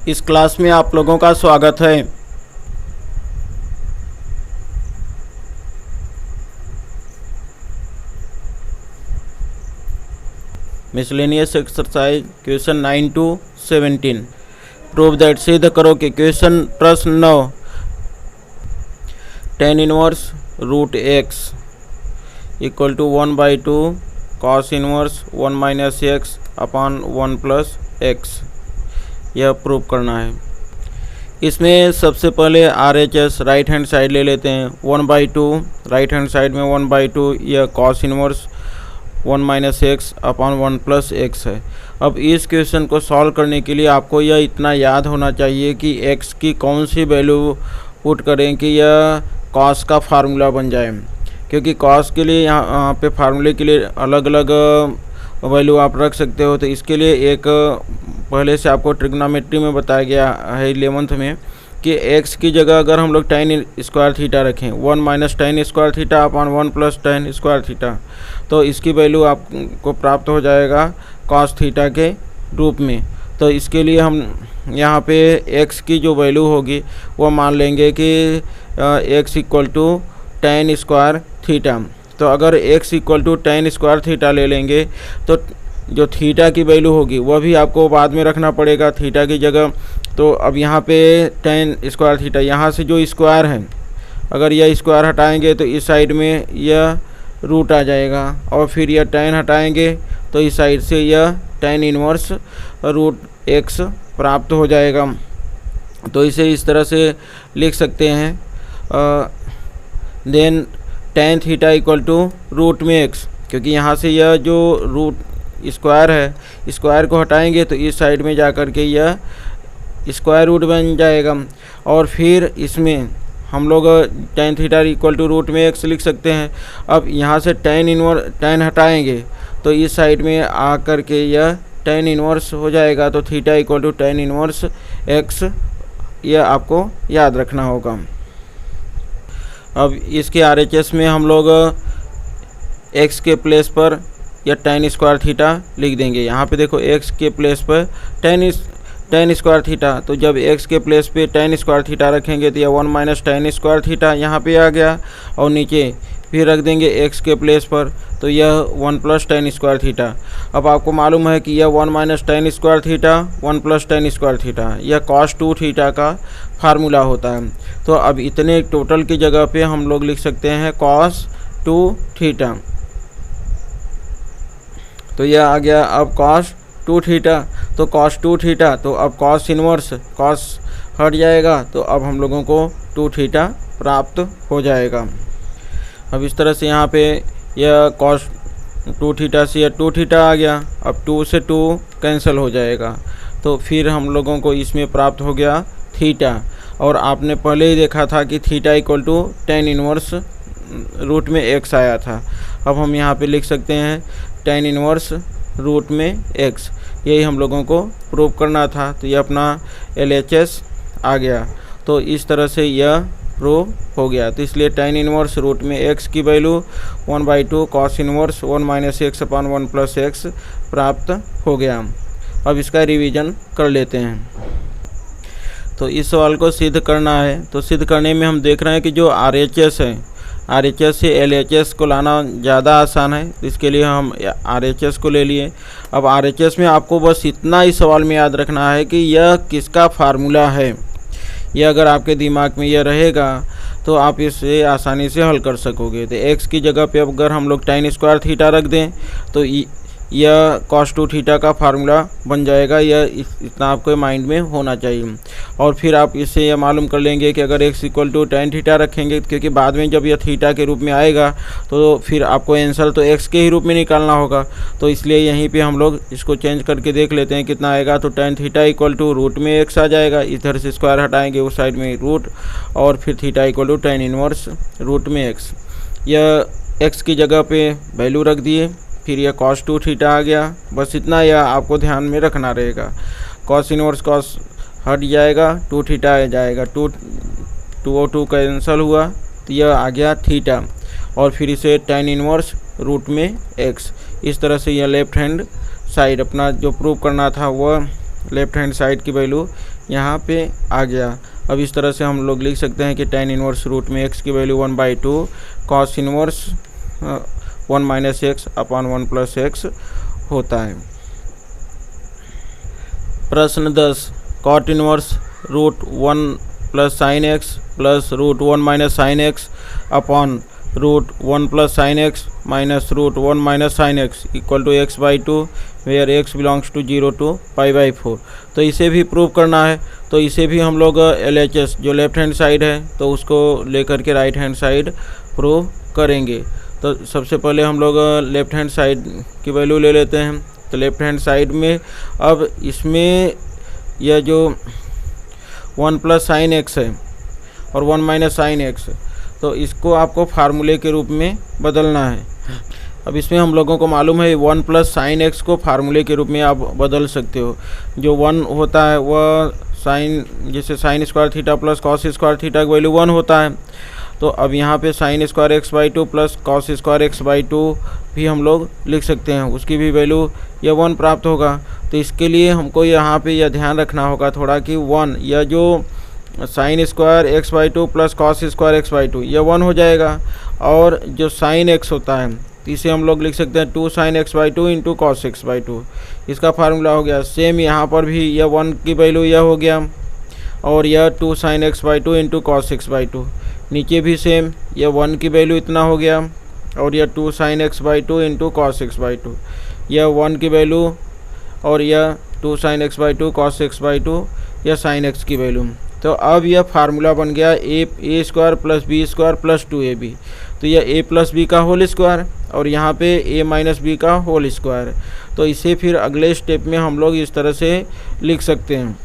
इस क्लास में आप लोगों का स्वागत है। Miscellaneous exercise question 9 to 17। Prove that सिद्ध करो कि क्वेश्चन प्रश्न 9 tan inverse root x equal to 1/2 cos inverse 1 minus x upon 1 plus x, यह प्रूव करना है। इसमें सबसे पहले RHS राइट हैंड साइड ले लेते हैं। 1/2 राइट हैंड साइड में 1/2 यह cos inverse 1 minus x upon 1 plus x है। अब इस क्वेश्चन को सॉल्व करने के लिए आपको यह इतना याद होना चाहिए कि x की कौन सी वैल्यू पुट करें कि यह cos का फार्मूला बन जाए, क्योंकि cos के लिए यहाँ पे फार्मूले के लिए अलग अलग वैल्यू आप रख सकते हो। तो इसके लिए एक पहले से आपको ट्रिग्नोमेट्री में बताया गया है 11th में कि x की जगह अगर हम लोग tan स्क्वायर थीटा रखें 1 minus tan square theta upon 1 plus tan square theta, तो इसकी वैल्यू आपको प्राप्त हो जाएगा cos थीटा के रूप में। तो इसके लिए हम यहाँ पे x की जो वैल्यू होगी वो मान लेंगे कि x equal to tan square theta. तो अगर x equal to tan square theta ले लेंगे तो जो थीटा की वैल्यू होगी वह भी आपको बाद में रखना पड़ेगा थीटा की जगह। तो अब यहाँ पे tan स्क्वायर थीटा, यहाँ से जो स्क्वायर है अगर यह स्क्वायर हटाएंगे तो इस साइड में यह रूट आ जाएगा, और फिर यह tan हटाएंगे तो इस साइड से यह tan इनवर्स रूट x प्राप्त हो जाएगा। तो इसे इस तरह से लिख सकते हैं, then tan theta equal to root में x, क्योंकि यहाँ से यह जो रूट स्क्वायर है स्क्वायर को हटाएंगे तो इस साइड में जा कर के यह स्क्वायर रूट बन जाएगा। और फिर इसमें हम लोग tan theta equal to root में x लिख सकते हैं। अब यहाँ से tan हटाएंगे तो इस साइड में आ कर के यह tan इनवर्स हो जाएगा। तो theta equal to tan inverse x, यह आपको याद रखना होगा। अब इसके RHS में हम लोग x के प्लेस पर या tan स्क्वायर थीटा लिख देंगे। यहाँ पे देखो x के प्लेस पर tan स्क्वायर थीटा, तो जब x के प्लेस पे tan स्क्वायर थीटा रखेंगे तो यह 1 माइनस tan स्क्वायर थीटा यहाँ पे आ गया, और नीचे फिर रख देंगे x के प्लेस पर तो यह 1 प्लस tan स्क्वायर थीटा। अब आपको मालूम है कि यह 1 minus tan square theta 1 plus tan square theta यह cos 2 थीटा का फार्मूला होता है। तो अब इतने टोटल की जगह पे हम लोग लिख सकते हैं cos 2 थीटा। तो यह आ गया अब cos 2 थीटा। तो cos 2 थीटा, तो अब cos इनवर्स cos हट जाएगा, तो अब हम लोगों को 2 थीटा प्राप्त हो जाएगा। अब इस तरह से यहाँ पे यह cos 2 थीटा से यह 2 थीटा आ गया। अब 2 से 2 कैंसिल हो जाएगा, तो फिर हम लोगों को इसमें प्राप्त हो गया थीटा। और आपने पहले ही देखा था कि theta equal to tan inverse root में x आया था। अब हम यहाँ पे लिख सकते हैं tan इनवर्स रूट में x, यही हम लोगों को प्रूव करना था। तो ये अपना LHS आ गया। तो इस तरह से यह प्रूव हो गया। तो इसलिए tan इनवर्स रूट में x की value 1/2 cos inverse 1 minus x upon 1 plus x प्राप्त हो गया। अब इसका रिवीजन कर लेते हैं। तो इस सवाल को सिद्ध करना है, तो सिद्ध करने में हम देख रहे हैं कि जो RHS है RHS से LHS को लाना ज़्यादा आसान है, इसके लिए हम RHS को ले लिए। अब RHS में आपको बस इतना ही सवाल में याद रखना है कि यह किसका फार्मूला है। यह अगर आपके दिमाग में यह रहेगा तो आप इसे आसानी से हल कर सकोगे। तो x की जगह पे अगर हम लोग tan स्क्वायर थीटा रख दें तो यह cos 2 थीटा का फार्मूला बन जाएगा। यह इतना आपके माइंड में होना चाहिए। और फिर आप इससे यह मालूम कर लेंगे कि अगर x equal to tan theta रखेंगे, क्योंकि बाद में जब यह थीटा के रूप में आएगा तो फिर आपको आंसर तो x के ही रूप में निकालना होगा। तो इसलिए यहीं पे हम लोग इसको चेंज करके देख लेते हैं कितना आएगा। तो tan theta equal to root में x आ जाएगा, इधर से स्क्वायर हटाएंगे उस साइड में रूट, और फिर theta equal to tan inverse root में x। यह x की जगह पे वैल्यू रख दिए, फिर यह cos 2 थीटा आ गया। बस इतना यह आपको ध्यान में रखना रहेगा। cos इनवर्स cos हट जाएगा, 2 थीटा आ जाएगा, 2 और 2 कैंसिल हुआ तो यह आ गया थीटा, और फिर इसे tan इनवर्स रूट में x। इस तरह से यह लेफ्ट हैंड साइड अपना जो प्रूव करना था वह लेफ्ट हैंड साइड की वैल्यू यहाँ पे आ गया। अब इस तरह से हम लोग लिख सकते हैं कि tan इनवर्स रूट में x की value 1/2 cos inverse 1 - x upon 1 + x होता है। प्रश्न 10 cot inverse root 1 + sin x plus root 1 - sin x upon root 1 + sin x minus root 1 - sin x equal to x/2 where x belongs to 0 to π/4। तो इसे भी prove करना है, तो इसे भी हम लोग LHS जो लेफ्ट हैंड साइड है तो उसको लेकर के राइट हैंड साइड प्रूव करेंगे। तो सबसे पहले हम लोग लेफ्ट हैंड साइड की वैल्यू ले लेते हैं। तो लेफ्ट हैंड साइड में अब इसमें यह जो 1 + sin x है और 1 - sin x, तो इसको आपको फार्मूले के रूप में बदलना है। अब इसमें हम लोगों को मालूम है 1 + sin x को फार्मूले के रूप में आप बदल सकते हो। जो 1 होता है वह साइन, जैसे sin square theta plus cos square theta की वैल्यू 1 होता है। तो अब यहाँ पे sin square x/2 plus cos square x/2 भी हम लोग लिख सकते हैं, उसकी भी वैल्यू यह 1 प्राप्त होगा। तो इसके लिए हमको यहाँ पे यह ध्यान रखना होगा थोड़ा कि 1 यह जो sin square x/2 plus cos square x/2 यह 1 हो जाएगा, और जो sin x होता है तो इसे हम लोग लिख सकते हैं 2 sin x/2 into cos x/2, इसका फार्मूला हो गया। सेम यहाँ पर भी यह 1 की वैल्यू यह हो गया, और यह 2 sin x/2 into cos x/2, नीचे भी सेम यह 1 की वैल्यू इतना हो गया, और यह 2 sin x/2 into cos x/2, यह 1 की वैल्यू, और यह 2 sin x/2 cos x/2, यह sin x की वैल्यू। तो अब यह फार्मूला बन गया a square plus b square plus 2ab। तो यह a प्लस b का होल स्क्वायर और यहाँ पे a माइनस b का होल स्क्वायर। तो इसे फिर अगले स्टेप में हम लोग इस तरह से लिख सकते हैं,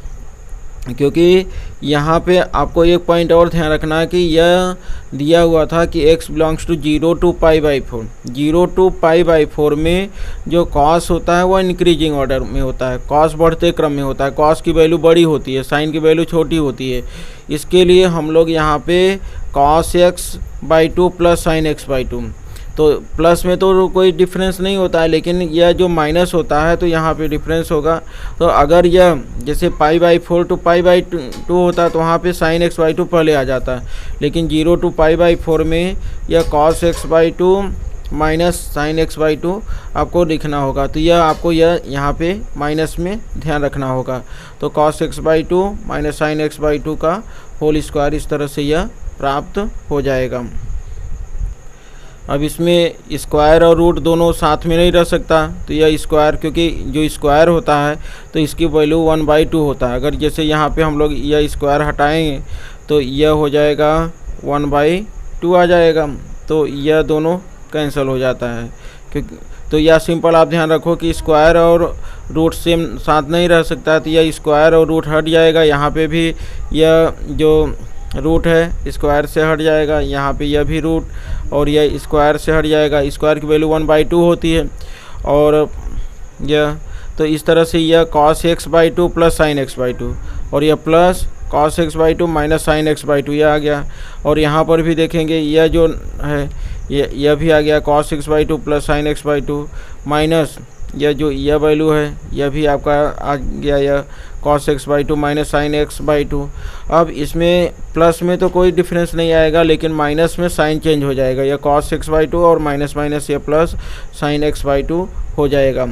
क्योंकि यहाँ पे आपको एक पॉइंट और ध्यान रखना है कि यह दिया हुआ था कि x belongs to 0 to π/4। 0 to π/4 में जो cos होता है वह इंक्रीजिंग ऑर्डर में होता है, cos बढ़ते क्रम में होता है, cos की वैल्यू बड़ी होती है, sin की वैल्यू छोटी होती है। इसके लिए हम लोग यहाँ पे cos x/2 plus sin x/2, तो प्लस में तो कोई डिफरेंस नहीं होता है, लेकिन यह जो माइनस होता है तो यहाँ पे डिफरेंस होगा। तो अगर यह जैसे π/4 to π/2 होता है तो वहाँ पे sin x/2 पहले आ जाता है, लेकिन 0 to π/4 में यह cos x/2 minus sin x/2 आपको लिखना होगा। तो यह आपको यह यहाँ पे माइनस में ध्यान रखना होगा। तो cos x/2 minus sin x/2 का होल स्क्वायर इस तरह से यह प्राप्त हो जाएगा। अब इसमें स्क्वायर और रूट दोनों साथ में नहीं रह सकता, तो यह स्क्वायर, क्योंकि जो स्क्वायर होता है तो इसकी वैल्यू 1/2 होता है। अगर जैसे यहाँ पे हम लोग यह स्क्वायर हटाएंगे तो यह हो जाएगा 1/2 आ जाएगा, तो यह दोनों कैंसिल हो जाता है। क्योंकि तो यह सिंपल आप ध्यान रखो कि स्क्वायर और रूट सेम साथ नहीं रह सकता, तो यह स्क्वायर और रूट हट जाएगा। यहाँ पे भी यह जो रूट है स्क्वायर से हट जाएगा, यहाँ पे यह भी रूट और यह स्क्वायर से हट जाएगा। स्क्वायर की वैल्यू 1/2 होती है, और यह तो इस तरह से यह cos x/2 plus sin x/2, और यह plus cos x/2 minus sin x/2 यह आ गया। और यहाँ पर भी देखेंगे यह जो है यह भी आ गया cos x/2 plus sin x/2 minus यह जो यह वैल्यू है यह भी आपका आ गया, यह cos x/2 minus sin x/2। अब इसमें प्लस में तो कोई डिफरेंस नहीं आएगा, लेकिन माइनस में साइन चेंज हो जाएगा, यह cos x/2 और माइनस माइनस यह प्लस sin x/2 हो जाएगा।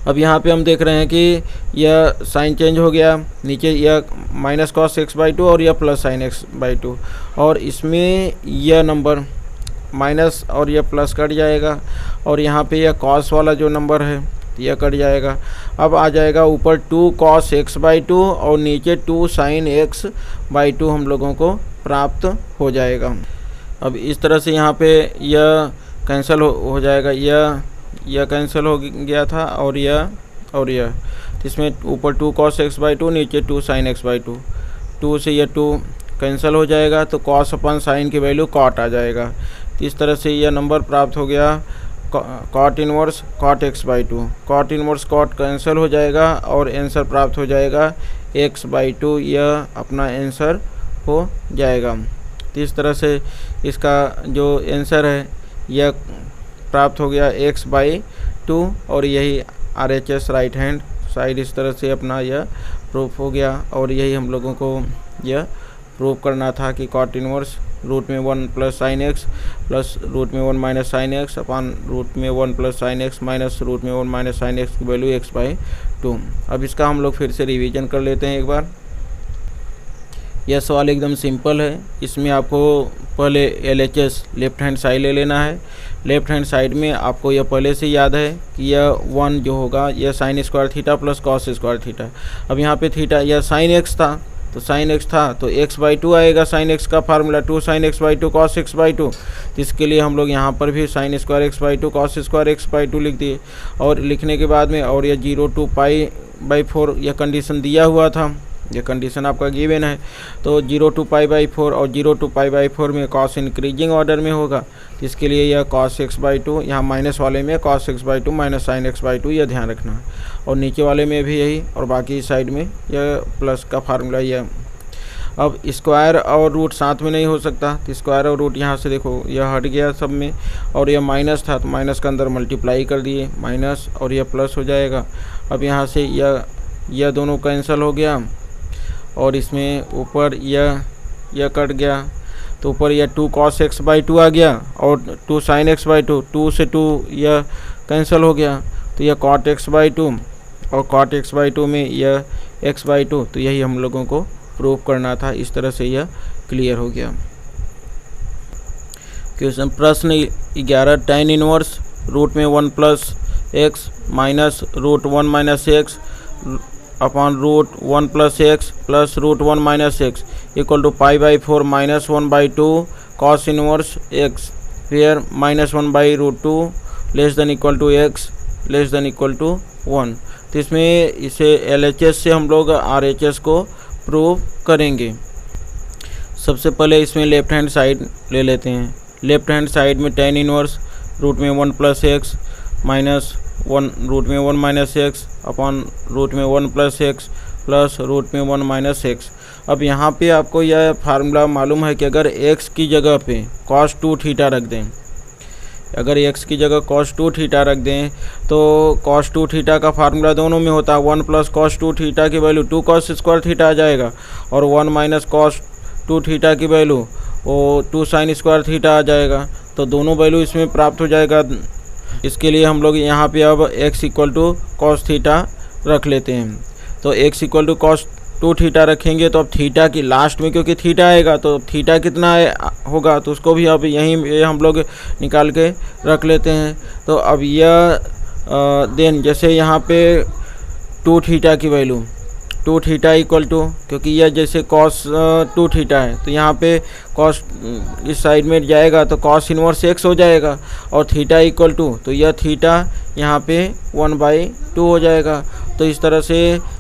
अब यहाँ पे हम देख रहे हैं कि यह साइन चेंज हो गया, नीचे यह माइनस cos x/2 और यह प्लस sin x/2, और इसमें यह नंबर माइनस और यह प्लस कट जाएगा, और यहाँ पे यह cos वाला जो नंबर है यह कट जाएगा। अब आ जाएगा ऊपर 2 cos x/2 और नीचे 2 sin x/2 हम लोगों को प्राप्त हो जाएगा। अब इस तरह से यहाँ पे यह कैंसिल हो जाएगा, यह कैंसिल हो गया था, और यह इसमें ऊपर 2 cos x/2 नीचे 2 sin x/2, 2 से यह 2 कैंसिल हो जाएगा, तो cos अपन sin की वैल्यू cot आ जाएगा। तो इस तरह से यह नंबर प्राप्त हो गया cot inverse cot x/2। cot inverse cot cancel हो जाएगा और आंसर प्राप्त हो जाएगा x/2, यह अपना आंसर हो जाएगा। तो इस तरह से इसका जो आंसर है यह प्राप्त हो गया x/2, और यही RHS राइट हैंड साइड इस तरह से अपना यह प्रूफ हो गया। और यही हम लोगों को यह प्रूव करना था कि कॉट इनवर्स रूट में 1 plus sine x plus root में 1 minus sine x upon root में 1 plus sine x minus root में 1 माइनस साइन एक्स की वैल्यू x/2। अब इसका हम लोग फिर से रिवीजन कर लेते हैं एक बार। यह सवाल एकदम सिंपल है। इसमें आपको पहले LHS लेफ्ट हैंड साइड ले लेना है। लेफ्ट हैंड साइड में आपको यह पहले से याद है कि यह 1 जो होगा यह sign square theta plus cos square theta. अब यहाँ पे थीटा यह साइन एक्स था तो साइन एक्स था तो x/2 आएगा। साइन एक्स का formula 2 sin x/2 cos x/2। तो इसके लिए हम लोग यहाँ पर भी sine square x/2 cos square x/2 लिख दिए। और लिखने के बाद में और यह 0 to π/4 यह कंडीशन दिया हुआ था, यह कंडीशन आपका गिवन है। तो 0 to π/4 और 0 to π/4 में cos इंक्रीजिंग ऑर्डर में होगा। इसके लिए यह cos x/2 यहाँ माइनस वाले में cos x/2 minus sign x/2 यह ध्यान रखना है। और नीचे वाले में भी यही और बाकी साइड में यह प्लस का फार्मूला यह। अब स्क्वायर और रूट साथ में नहीं हो सकता तो स्क्वायर और रूट यहाँ से देखो यह हट गया सब में। और यह माइनस था तो माइनस का अंदर मल्टीप्लाई कर दिए माइनस और यह प्लस हो जाएगा। अब यहाँ से यह दोनों कैंसिल हो गया और इसमें ऊपर यह कट गया तो ऊपर यह 2 cos x/2 आ गया और 2 sin x/2, 2 से 2 यह कैंसिल हो गया तो यह cot x/2 और cot x/2 में यह x/2। तो यही हम लोगों को प्रूव करना था। इस तरह से यह क्लियर हो गया। क्वेश्चन प्रश्न 11 tan इनवर्स रूट में 1 plus x minus root 1 minus x upon root 1 plus x plus root 1 minus x equal to π/4 minus 1/2 cos inverse x where minus 1/√2 less than equal to x less than equal to 1। तो इसमें इसे LHS से हम लोग RHS को prove करेंगे। सबसे पहले इसमें लेफ्ट हैंड साइड ले लेते हैं। लेफ्ट हैंड साइड में tan इनवर्स रूट में 1 प्लस एक्स माइनस 1 रूट में 1 माइनस एक्स अपॉन रूट में 1 प्लस एक्स प्लस रूट में 1 माइनस एक्स। अब यहाँ पे आपको यह फार्मूला मालूम है कि अगर x की जगह पे cos 2 थीटा रख दें, अगर x की जगह cos 2 थीटा रख दें तो cos 2 थीटा का फार्मूला दोनों में होता है 1 प्लस cos 2 थीटा की वैल्यू 2 cos स्क्वायर थीटा आ जाएगा और 1 माइनस cos 2 थीटा की वैल्यू वो 2 sin स्क्वायर थीटा आ जाएगा। तो दोनों वैल्यू इसमें प्राप्त हो जाएगा। इसके लिए हम लोग यहाँ पे अब x equal to cos theta रख लेते हैं। तो x equal to cos 2 theta रखेंगे तो अब थीटा की लास्ट में क्योंकि थीटा आएगा तो थीटा कितना होगा तो उसको भी अब यहीं हम लोग निकाल के रख लेते हैं। तो अब यह देन जैसे यहाँ पे 2 थीटा की वैल्यू 2 थीटा इक्वल टू क्योंकि यह जैसे cos 2 थीटा है तो यहाँ पे cos इस साइड में जाएगा तो cos इनवर्स x हो जाएगा और थीटा इक्वल टू तो यह थीटा यहाँ पे 1/2 हो जाएगा। तो इस तरह से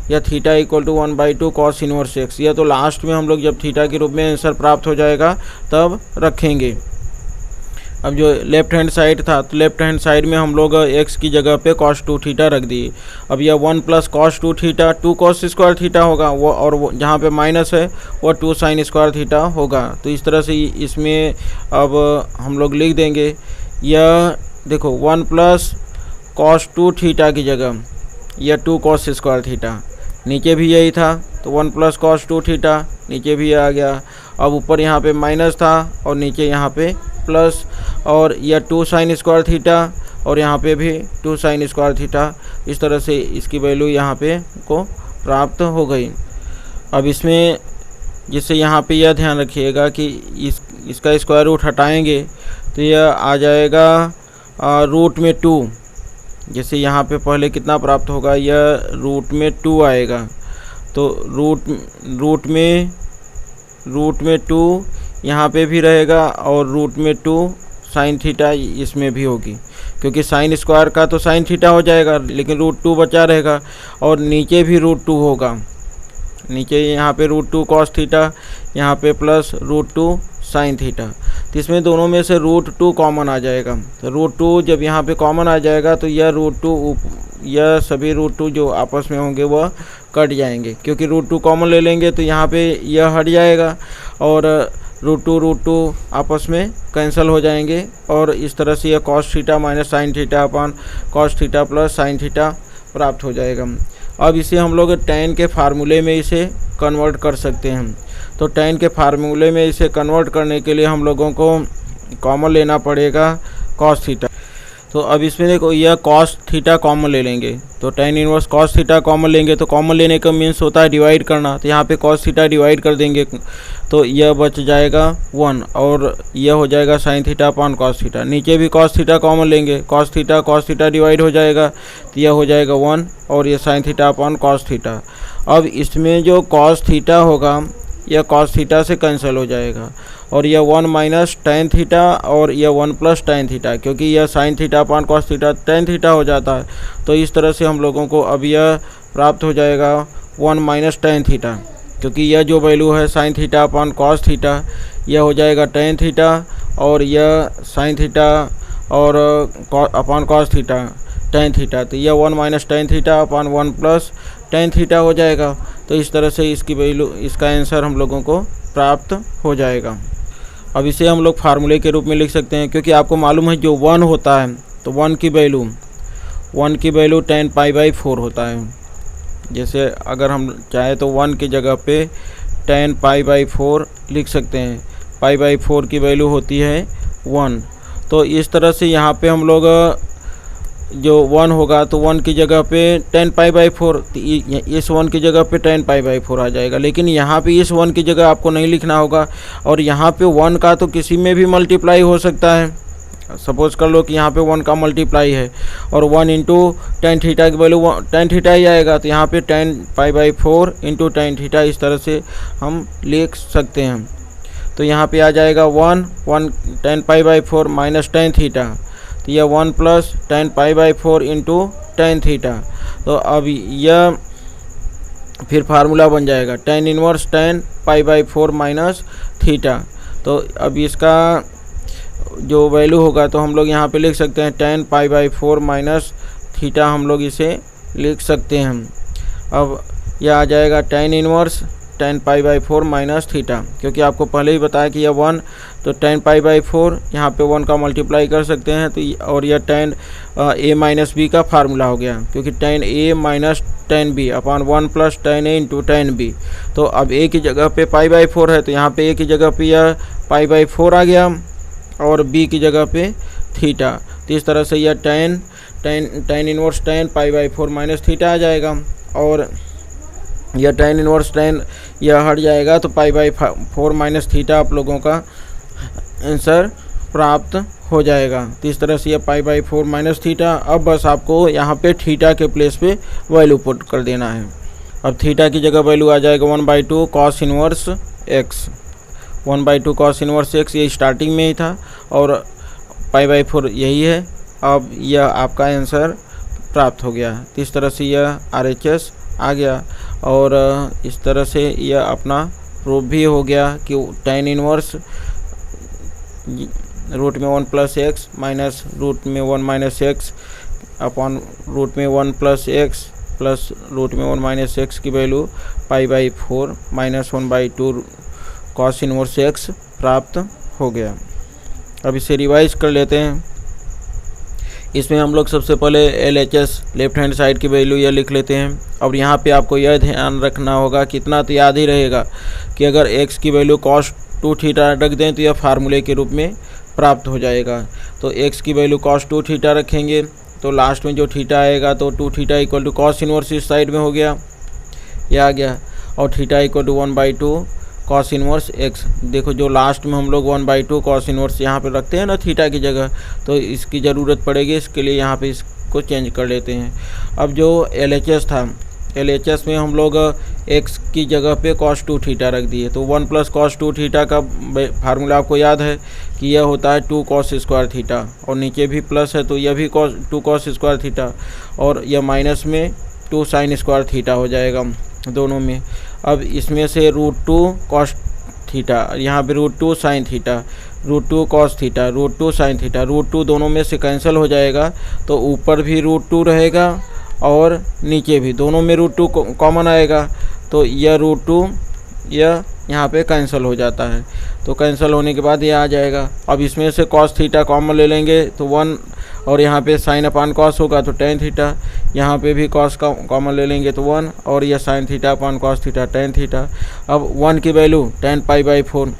यह theta equal to 1/2 cos inverse x। यह तो लास्ट में हम लोग जब थीटा के रूप में आंसर प्राप्त हो जाएगा तब रखेंगे। अब जो लेफ्ट हैंड साइड था तो लेफ्ट हैंड साइड में हम लोग x की जगह पे cos 2 थीटा रख दिए। अब यह 1 plus cos 2 theta 2 cos square theta होगा वो और वो जहाँ पे माइनस है वो 2 sin स्क्वायर थीटा होगा। तो इस तरह से इसमें अब हम लोग लिख देंगे यह देखो 1 प्लस cos 2 थीटा की जगह यह 2 cos स्क्वायर थीटा, नीचे भी यही था तो 1 प्लस cos 2 थीटा नीचे भी आ गया। अब ऊपर यहाँ पे माइनस था और नीचे यहाँ पे प्लस और यह 2 sin स्क्वायर थीटा और यहाँ पे भी 2 sin स्क्वायर थीटा। इस तरह से इसकी वैल्यू यहाँ पे को प्राप्त हो गई। अब इसमें जिससे यहाँ पे यह ध्यान रखिएगा कि इसका स्क्वायर रूट हटाएंगे तो यह आ जाएगा रूट में 2। जैसे यहाँ पे पहले कितना प्राप्त होगा यह रूट में 2 आएगा तो रूट में 2 यहाँ पे भी रहेगा और रूट में 2 साइन थीटा इसमें भी होगी क्योंकि साइन स्क्वायर का तो साइन थीटा हो जाएगा लेकिन रूट 2 बचा रहेगा और नीचे भी रूट 2 होगा। नीचे यहाँ पे रूट 2 cos थीटा यहाँ पे प्लस रूट 2 साइन थीटा। तो इसमें दोनों में से रूट 2 कॉमन आ जाएगा। तो रूट 2 जब यहाँ पे कॉमन आ जाएगा तो यह रूट 2 यह सभी रूट 2 जो आपस में होंगे वह कट जाएंगे क्योंकि रूट 2 कॉमन ले लेंगे तो यहाँ पे यह हट जाएगा और रूट टू आपस में कैंसिल हो जाएंगे और इस तरह से यह cos theta minus sine theta upon cos theta plus sine theta प्राप्त हो जाएगा। अब इसे हम लोग tan के फार्मूले में इसे कन्वर्ट कर सकते हैं। तो tan के फार्मूले में इसे कन्वर्ट करने के लिए हम लोगों को कॉमन लेना पड़ेगा cos थीटा। तो अब इसमें देखो यह cos थीटा कॉमन ले लेंगे, तो tan inverse cos theta common लेंगे, तो कॉमन लेने का मीन्स होता है डिवाइड करना। तो यहाँ पे cos थीटा डिवाइड कर देंगे तो यह बच जाएगा 1 और यह हो जाएगा sin theta upon cos theta. नीचे भी cos थीटा कॉमन लेंगे, cos थीटा डिवाइड हो जाएगा तो यह हो जाएगा 1 और यह sin theta upon cos theta. अब इसमें जो cos थीटा होगा यह cos थीटा से कैंसिल हो जाएगा और यह 1 माइनस tan थीटा और यह 1 प्लस tan थीटा, क्योंकि यह sin theta upon cos theta tan theta हो जाता है। तो इस तरह से हम लोगों को अब यह प्राप्त हो जाएगा 1 माइनस tan थीटा, क्योंकि यह जो वैल्यू है sin theta upon cos theta यह हो जाएगा tan थीटा और यह sin थीटा और upon cos theta tan theta, तो यह 1 minus tan theta upon 1 plus tan theta हो जाएगा। तो इस तरह से इसकी वैल्यू, इसका आंसर हम लोगों को प्राप्त हो जाएगा। अब इसे हम लोग फार्मूले के रूप में लिख सकते हैं, क्योंकि आपको मालूम है जो 1 होता है तो 1 की वैल्यू tan π/4 होता है। जैसे अगर हम चाहे तो 1 की जगह पे tan π/4 लिख सकते हैं, π/4 की वैल्यू होती है 1। तो इस तरह से यहाँ पे हम लोग जो 1 होगा तो 1 की जगह पे tan π/4, इस 1 की जगह पे tan π/4 आ जाएगा। लेकिन यहाँ पे इस 1 की जगह आपको नहीं लिखना होगा और यहाँ पे 1 का तो किसी में भी मल्टीप्लाई हो सकता है। सपोज़ कर लो कि यहाँ पे 1 का मल्टीप्लाई है और 1 इंटू tan थीटा की वैल्यू tan थीटा ही आएगा, तो यहाँ पे tan π/4 इंटू tan थीटा इस तरह से हम लिख सकते हैं। तो यहाँ पे आ जाएगा 1 tan π/4 माइनस tan थीटा, तो यह 1 plus tan π/4 into tan theta. तो अब यह फिर फार्मूला बन जाएगा tan inverse tan π/4 minus theta. तो अब इसका जो वैल्यू होगा तो हम लोग यहाँ पे लिख सकते हैं tan π/4 माइनस थीटा, हम लोग इसे लिख सकते हैं। अब यह आ जाएगा tan inverse tan π/4 minus theta, क्योंकि आपको पहले ही बताया कि यह 1, तो tan π/4 यहाँ पे 1 का मल्टीप्लाई कर सकते हैं। तो और यह tan a माइनस बी का फार्मूला हो गया, क्योंकि tan a minus tan b upon 1 plus tan a into tan b। तो अब a की जगह पे π/4 है तो यहाँ पे a की जगह पे यह π/4 आ गया और b की जगह पे थीटा। तो इस तरह से यह tan inverse tan π/4 minus theta आ जाएगा और यह tan इनवर्स tan यह हट जाएगा, तो π/4 माइनस थीटा आप लोगों का आंसर प्राप्त हो जाएगा। तो इस तरह से यह π/4 माइनस थीटा। अब बस आपको यहाँ पे थीटा के प्लेस पे वैल्यू पुट कर देना है। अब थीटा की जगह वैल्यू आ जाएगा 1/2 cos inverse x, 1/2 cos inverse x, ये स्टार्टिंग में ही था और π/4 यही है। अब यह आपका आंसर प्राप्त हो गया। तो इस तरह से यह RHS आ गया और इस तरह से यह अपना प्रूफ भी हो गया कि tan इनवर्स रूट में 1 प्लस एक्स माइनस रूट में 1 माइनस एक्स अपॉन रूट में 1 प्लस एक्स प्लस रूट में 1 माइनस एक्स की value π/4 minus 1/2 cos inverse x प्राप्त हो गया। अब इसे रिवाइज कर लेते हैं। इसमें हम लोग सबसे पहले LHS लेफ्ट हैंड साइड की वैल्यू यह लिख लेते हैं। अब यहाँ पे आपको यह ध्यान रखना होगा, कितना तो याद ही रहेगा कि अगर x की वैल्यू cos 2 थीटा रख दें तो यह फार्मूले के रूप में प्राप्त हो जाएगा। तो x की वैल्यू cos 2 थीटा रखेंगे तो लास्ट में जो थीटा आएगा तो 2 theta equal to cos inverse इस साइड में हो गया, यह आ गया, और theta equal to 1/2 cos inverse x। देखो जो लास्ट में हम लोग 1/2 cos इनवर्स यहाँ पे रखते हैं ना थीटा की जगह, तो इसकी ज़रूरत पड़ेगी, इसके लिए यहाँ पे इसको चेंज कर लेते हैं। अब जो LHS था, LHS में हम लोग x की जगह पे cos 2 थीटा रख दिए, तो 1 प्लस cos 2 थीटा का फार्मूला आपको याद है कि यह होता है 2 cos स्क्वायर थीटा, और नीचे भी प्लस है तो यह भी 2 cos स्क्वायर थीटा, और यह माइनस में 2 sin स्क्वायर थीटा हो जाएगा दोनों में। अब इसमें से √2 cos थीटा, यहाँ पे √2 sin theta, √2 cos theta, √2 sin theta, √2 दोनों में से कैंसिल हो जाएगा, तो ऊपर भी √2 रहेगा और नीचे भी दोनों में √2 कॉमन आएगा, तो यह √2 यह यहाँ पे कैंसिल हो जाता है। तो कैंसिल होने के बाद यह आ जाएगा। अब इसमें से cos थीटा कॉमन ले लेंगे तो 1 और यहाँ पे साइन अपान कॉस होगा तो टेन थीटा, यहाँ पे भी कॉस का कॉमन ले लेंगे तो 1, और यह sine theta upon cos theta tan theta. अब 1 की वैल्यू 10π/4,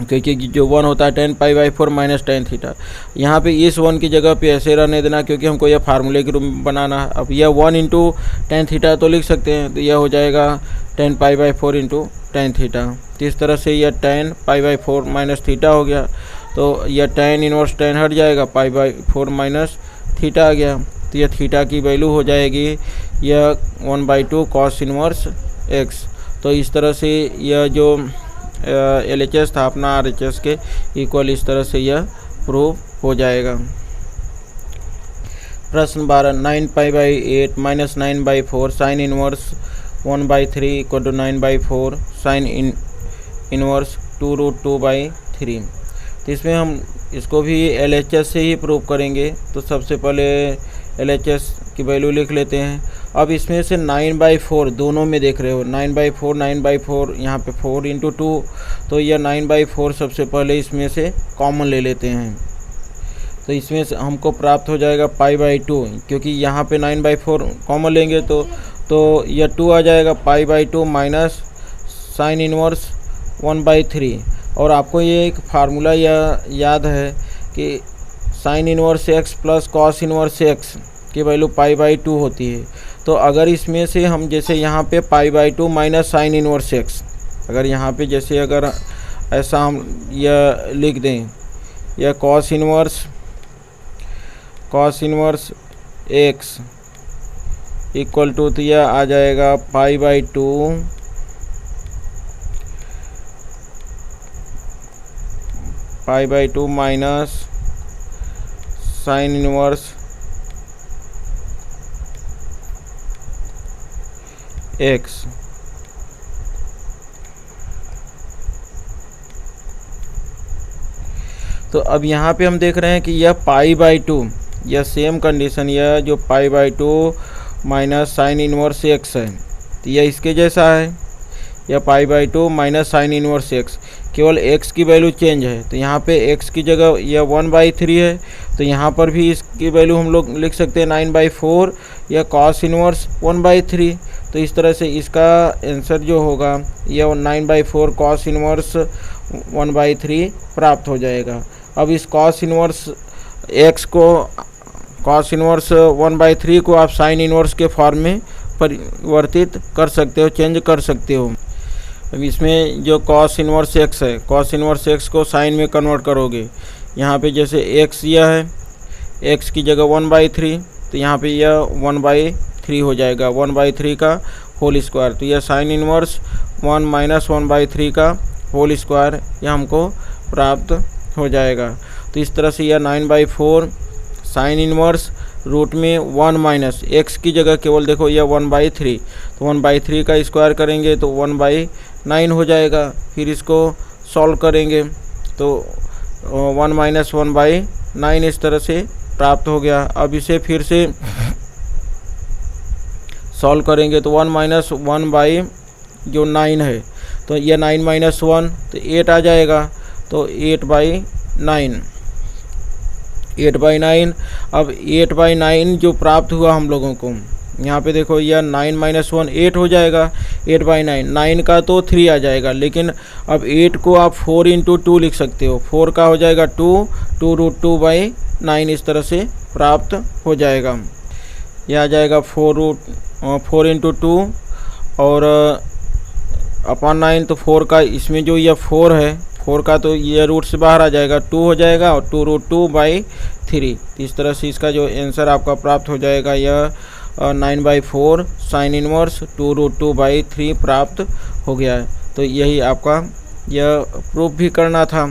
क्योंकि जो 1 होता है 10π/4 माइनस टेन थीटा। यहाँ पे इस 1 की जगह पे ऐसे रहने देना, क्योंकि हमको यह फार्मूले के रूप में बनाना है। अब यह 1 × टेन थीटा तो लिख सकते हैं, तो यह हो जाएगा 10π/4 × टेन थीटा। तो इस तरह से यह 10π/4 माइनस थीटा हो गया, तो यह tan इनवर्स tan हट जाएगा, π/4 माइनस थीटा आ गया। तो यह थीटा की वैल्यू हो जाएगी यह 1/2 cos इनवर्स x। तो इस तरह से यह जो LHS था अपना RHS के इक्वल इस तरह से यह प्रूव हो जाएगा। प्रश्न 12, 9π/8 minus 9/4 sine inverse 1/3 equal to 9/4 sine inverse 2√2/3। तो इसमें हम इसको भी LHS से ही प्रूव करेंगे। तो सबसे पहले LHS की वैल्यू लिख लेते हैं। अब इसमें से 9/4 दोनों में देख रहे हो, 9/4 यहाँ पे 4 × 2, तो यह 9/4 सबसे पहले इसमें से कॉमन ले लेते हैं। तो इसमें से हमको प्राप्त हो जाएगा π/2, क्योंकि यहाँ पे 9/4 कॉमन लेंगे तो यह 2 आ जाएगा, π/2 माइनस साइन इनवर्स 1/3। और आपको ये एक फार्मूला याद है कि sign inverse x plus cos inverse x की वैल्यू π/2 होती है। तो अगर इसमें से हम जैसे यहाँ पे π/2 माइनस साइन इनवर्स x, अगर यहाँ पे जैसे अगर ऐसा हम यह लिख दें, यह cos inverse x equal to, तो यह आ जाएगा π/2 माइनस साइन इनवर्स x। तो अब यहाँ पे हम देख रहे हैं कि यह π/2, यह सेम कंडीशन, यह जो π/2 माइनस साइन इनवर्स x है, तो यह इसके जैसा है, यह π/2 माइनस साइन इनवर्स x। केवल x की वैल्यू चेंज है, तो यहाँ पे x की जगह यह 1/3 है, तो यहाँ पर भी इसकी वैल्यू हम लोग लिख सकते हैं 9/4 या cos इनवर्स 1/3। तो इस तरह से इसका आंसर जो होगा यह 9/4 cos इनवर्स 1/3 प्राप्त हो जाएगा। अब इस cos इनवर्स x को, cos इनवर्स 1/3 को आप साइन इनवर्स के फॉर्म में परिवर्तित कर सकते हो, चेंज कर सकते हो। अब इसमें जो cos इनवर्स x है, cos इनवर्स x को साइन में कन्वर्ट करोगे, यहाँ पे जैसे x यह है, x की जगह 1/3, तो यहाँ पे यह 1/3 हो जाएगा, 1/3 का होल स्क्वायर। तो यह साइन इनवर्स 1 माइनस 1/3 का होल स्क्वायर यह हमको प्राप्त हो जाएगा। तो इस तरह से यह 9/4 साइन इनवर्स रूट में 1 माइनस x की जगह केवल देखो यह 1/3, तो 1/3 का स्क्वायर करेंगे तो 1/9 हो जाएगा। फिर इसको सॉल्व करेंगे तो 1 माइनस 1/9 इस तरह से प्राप्त हो गया। अब इसे फिर से सॉल्व करेंगे तो 1 माइनस 1/9 है, तो यह 9 माइनस 1 तो 8 आ जाएगा, तो 8/9। अब 8/9 जो प्राप्त हुआ हम लोगों को, यहाँ पे देखो यह 9 माइनस 1 8 हो जाएगा, 8/9, 9 का तो 3 आ जाएगा, लेकिन अब 8 को आप 4 × 2 लिख सकते हो, 4 का हो जाएगा 2√2/9 इस तरह से प्राप्त हो जाएगा। यह आ जाएगा 4 × 2 और अपॉन 9, तो 4 का इसमें जो यह 4 है, 4 का तो ये रूट से बाहर आ जाएगा, 2 हो जाएगा और 2√2/3। इस तरह से इसका जो आंसर आपका प्राप्त हो जाएगा यह 9/4 साइन इनवर्स 2√2/3 प्राप्त हो गया है। तो यही आपका यह प्रूफ भी करना था।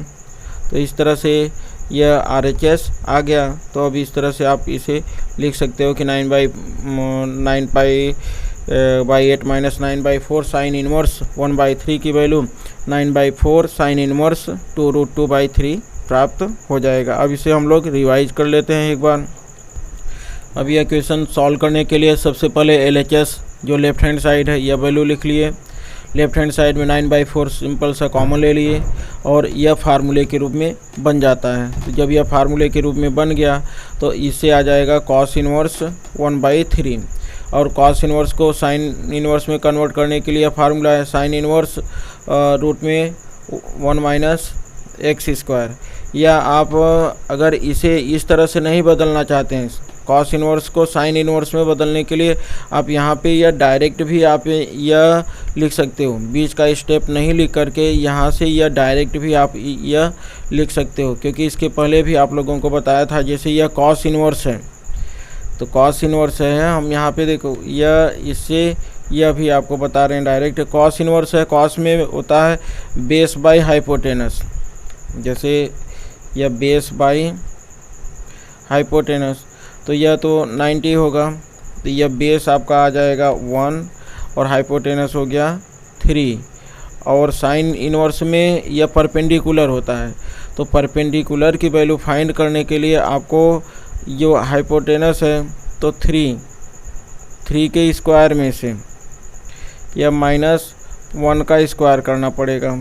तो इस तरह से यह RHS आ गया। तो अब इस तरह से आप इसे लिख सकते हो कि 9/8 माइनस 9/4 साइन इनवर्स 1/3 की वैल्यू 9/4 साइन इनवर्स 2√2/3 प्राप्त हो जाएगा। अब इसे हम लोग रिवाइज कर लेते हैं एक बार। अब यह क्वेश्चन सॉल्व करने के लिए सबसे पहले LHS जो लेफ्ट हैंड साइड है यह वैल्यू लिख लिए। लेफ्ट हैंड साइड में 9/4 सिंपल सा कॉमन ले लिए और यह फार्मूले के रूप में बन जाता है। तो जब यह फार्मूले के रूप में बन गया तो इससे आ जाएगा कॉस इनवर्स 1/3 और कॉस इनवर्स को साइन इनवर्स में कन्वर्ट करने के लिए फार्मूला है साइन इनवर्स रूट में 1 - x²। या आप अगर इसे इस तरह से नहीं बदलना चाहते हैं कॉस इनवर्स को साइन इनवर्स में बदलने के लिए आप यहाँ पे यह डायरेक्ट भी आप यह लिख सकते हो, बीच का स्टेप नहीं लिख करके यहाँ से यह डायरेक्ट भी आप यह लिख सकते हो, क्योंकि इसके पहले भी आप लोगों को बताया था। जैसे यह कॉस इनवर्स है तो कॉस इनवर्स है, हम यहाँ पे देखो यह इससे यह भी आपको बता रहे हैं डायरेक्ट कॉस इनवर्स है। कॉस में होता है बेस बाय हाइपोटेनस, जैसे यह बेस बाय हाइपोटेनस तो यह तो 90 होगा, तो यह बेस आपका आ जाएगा 1 और हाइपोटेनस हो गया 3। और साइन इनवर्स में यह परपेंडिकुलर होता है, तो परपेंडिकुलर की वैल्यू फाइंड करने के लिए आपको जो हाइपोटेनस है तो 3 के स्क्वायर में से यह -1 का स्क्वायर करना पड़ेगा।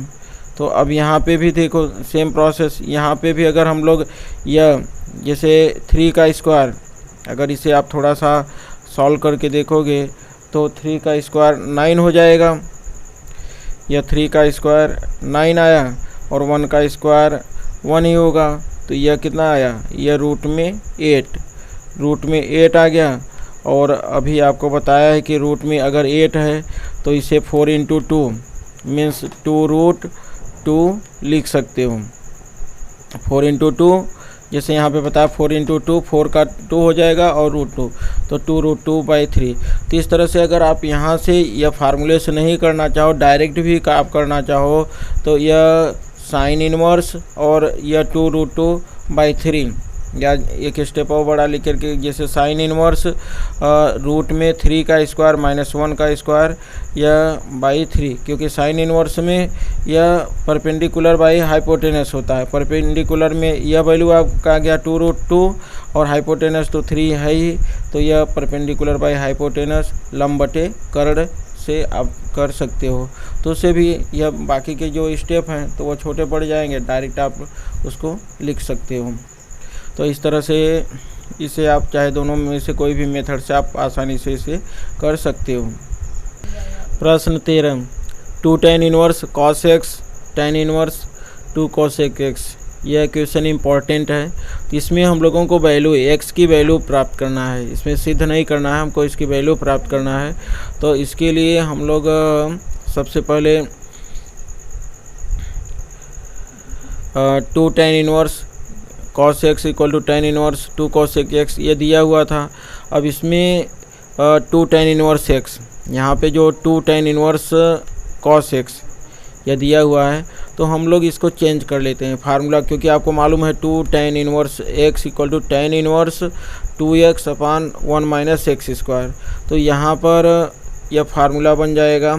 तो अब यहाँ पे भी देखो सेम प्रोसेस, यहाँ पे भी अगर हम लोग यह जैसे 3 का स्क्वायर अगर इसे आप थोड़ा सा सॉल्व करके देखोगे तो 3 का स्क्वायर 9 हो जाएगा। यह 3 का स्क्वायर 9 आया और 1 का स्क्वायर 1 ही होगा, तो यह कितना आया, यह रूट में 8 आ गया। और अभी आपको बताया है कि रूट में अगर 8 है तो इसे 4 × 2 मीन्स 2√2 लिख सकते हो। 4 × 2 जैसे यहाँ पे बताया 4 × 2 4 का 2 हो जाएगा और √2 तो 2√2/3। तो इस तरह से अगर आप यहाँ से यह फार्मूले से नहीं करना चाहो, डायरेक्ट भी आप करना चाहो तो यह साइन इनवर्स और यह 2√2/3 या एक स्टेप और बड़ा लिख करके जैसे साइन इनवर्स रूट में 3 का स्क्वायर -1 का स्क्वायर यह /3, क्योंकि साइन इनवर्स में यह परपेंडिकुलर बाई हाइपोटेनस होता है। परपेंडिकुलर में यह वैल्यू आपका आ गया 2√2 और हाइपोटेनस तो 3 है ही, तो यह परपेंडिकुलर बाई हाइपोटेनस लंब बटे कर्ण से आप कर सकते हो। तो उससे भी यह बाकी के जो स्टेप हैं तो वो छोटे पड़ जाएंगे, डायरेक्ट आप उसको लिख सकते हो। तो इस तरह से इसे आप चाहे दोनों में से कोई भी मेथड से आप आसानी से इसे कर सकते हो। प्रश्न 13 2 tan inverse cos x tan inverse 2 cos x। यह क्वेश्चन इम्पॉर्टेंट है। तो इसमें हम लोगों को वैल्यू x की वैल्यू प्राप्त करना है, इसमें सिद्ध नहीं करना है, हमको इसकी वैल्यू प्राप्त करना है। तो इसके लिए हम लोग सबसे पहले 2 tan inverse cos x = tan inverse 2 cos x ये दिया हुआ था। अब इसमें 2 tan इनवर्स x, यहाँ पे जो 2 tan इनवर्स cos x यह दिया हुआ है, तो हम लोग इसको चेंज कर लेते हैं फार्मूला, क्योंकि आपको मालूम है 2 tan inverse x = tan inverse 2x/1 - x²। तो यहाँ पर यह फार्मूला बन जाएगा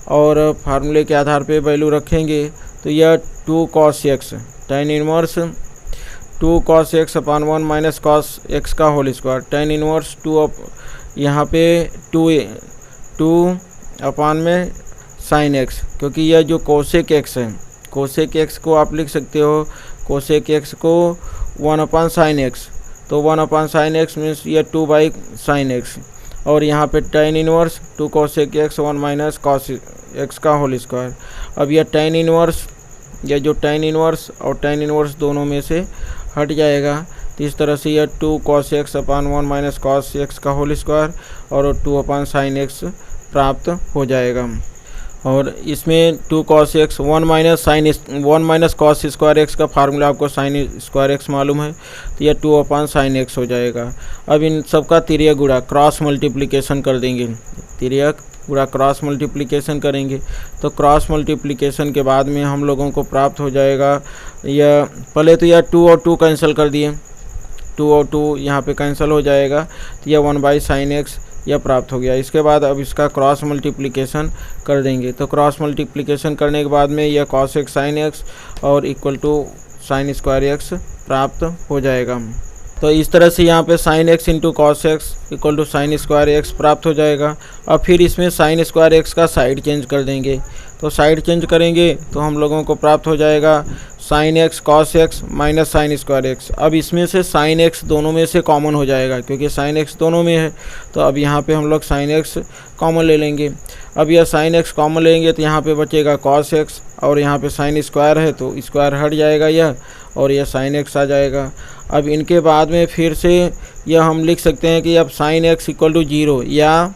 और फार्मूले के आधार पे वैल्यू रखेंगे तो यह 2 cos x tan inverse 2 cos x/1 - cos x का होल स्क्वायर tan इनवर्स 2 यहाँ पे 2 अपान में sin x, क्योंकि यह जो cosec x है cosec x को आप लिख सकते हो cosec x को 1/sin x, तो 1/sin x मीन्स यह 2/sin x और यहाँ पे tan inverse 2 cosec x 1 - cos x का होल स्क्वायर। अब यह tan इनवर्स या जो tan इनवर्स और tan इनवर्स दोनों में से हट जाएगा, तो इस तरह से यह 2 cos x/1 - cos x का होल स्क्वायर और 2/sin x प्राप्त हो जाएगा। और इसमें 2 cos x 1 - cos square x का फार्मूला आपको sin स्क्वायर x मालूम है, तो यह 2/sin x हो जाएगा। अब इन सब का तिर्यक गुणा क्रॉस मल्टीप्लिकेशन कर देंगे, तिर्यक पूरा क्रॉस मल्टीप्लिकेशन करेंगे। तो क्रॉस मल्टीप्लिकेशन के बाद में हम लोगों को प्राप्त हो जाएगा यह, पहले तो यह 2 और 2 कैंसिल कर दिए, 2 और 2 यहाँ पे कैंसिल हो जाएगा, तो यह 1/sin x यह प्राप्त हो गया। इसके बाद अब इसका क्रॉस मल्टीप्लिकेशन कर देंगे, तो क्रॉस मल्टीप्लिकेशन करने के बाद में यह cos x sin x और = sin² x प्राप्त हो जाएगा। तो इस तरह से यहाँ पे sine x into cos x equal to sine square x प्राप्त हो जाएगा। अब फिर इसमें साइन स्क्वायर एक्स का साइड चेंज कर देंगे, तो साइड चेंज करेंगे तो हम लोगों को प्राप्त हो जाएगा sine x cos x minus sign square x. अब इसमें से साइन एक्स दोनों में से कॉमन हो जाएगा क्योंकि साइन एक्स दोनों में है, तो अब यहाँ पे हम लोग साइन एक्स कॉमन ले लेंगे। अब यह साइन एक्स कॉमन लेंगे तो यहाँ पे बचेगा कॉस एक्स और यहाँ पे साइन स्क्वायर है तो स्क्वायर हट जाएगा यह और यह साइन एक्स आ जाएगा। अब इनके बाद में फिर से यह हम लिख सकते हैं कि अब साइन एक्स इक्वल टू 0 या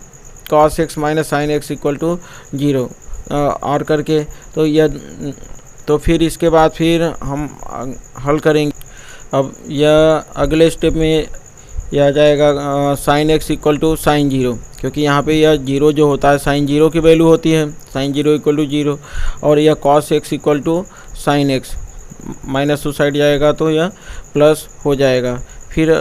cos x minus sine x equal to 0 और करके तो फिर इसके बाद फिर हम हल करेंगे। अब यह अगले स्टेप में यह आ जाएगा sine x equal to sine 0 क्योंकि यहाँ पे यह 0 जो होता है साइन 0 की वैल्यू होती है, साइन 0 इक्वल टू 0 और यह cos x equal to sine x minus to side जाएगा तो यह प्लस हो जाएगा। फिर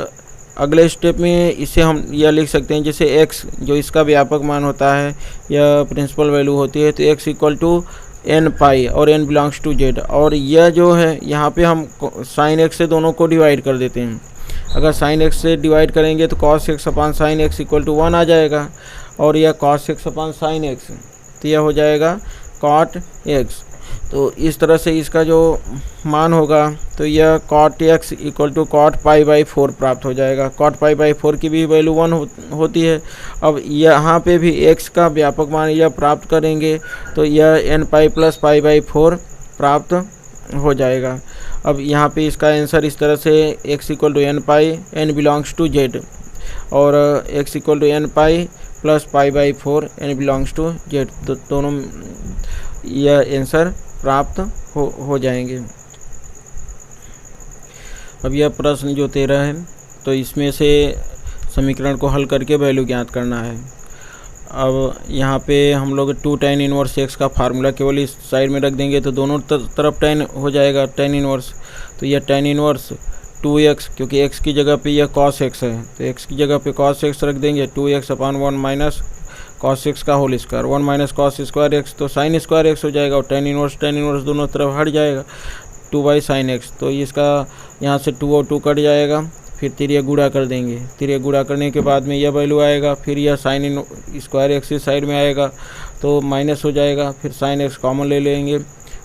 अगले स्टेप में इसे हम यह लिख सकते हैं जैसे x जो इसका व्यापक मान होता है यह प्रिंसिपल वैल्यू होती है तो x इक्वल टू n पाई और n बिलोंग्स टू z और यह जो है यहाँ पे हम साइन x से दोनों को डिवाइड कर देते हैं। अगर साइन x से डिवाइड करेंगे तो cos x upon sine x equal to 1 आ जाएगा और यह cos x upon sine x तो यह हो जाएगा cot x। तो इस तरह से इसका जो मान होगा तो यह cot x equal to cot pi by 4 प्राप्त हो जाएगा। cot पाई बाई 4 की भी वैल्यू 1 होती है। अब यहाँ पे भी x का व्यापक मान यह प्राप्त करेंगे तो यह n pi plus pi by 4 प्राप्त हो जाएगा। अब यहाँ पे इसका आंसर इस तरह से x equal to n pi n belongs to z और x equal to n pi plus pi by 4 n belongs to z तो दोनों यह आंसर प्राप्त हो जाएंगे। अब यह प्रश्न जो 13 है तो इसमें से समीकरण को हल करके वैल्यू ज्ञात करना है। अब यहाँ पे हम लोग 2 tan इनवर्स x का फार्मूला केवल इस साइड में रख देंगे तो दोनों तरफ tan हो जाएगा tan इनवर्स। तो यह tan इनवर्स 2x क्योंकि x की जगह पे यह cos x है तो x की जगह पे cos x रख देंगे 2x upon 1 minus cos x का whole square 1 minus cos square x तो साइन स्क्वायर x हो जाएगा और tan इनवर्स दोनों तरफ हट जाएगा 2 बाई साइन एक्स। तो इसका यहाँ से 2 और 2 कट जाएगा फिर तिरिया गुणा कर देंगे। तिरिया गुणा करने के बाद में यह वैल्यू आएगा फिर यह साइन स्क्वायर एक्स इस साइड में आएगा तो माइनस हो जाएगा फिर साइन एक्स कॉमन ले लेंगे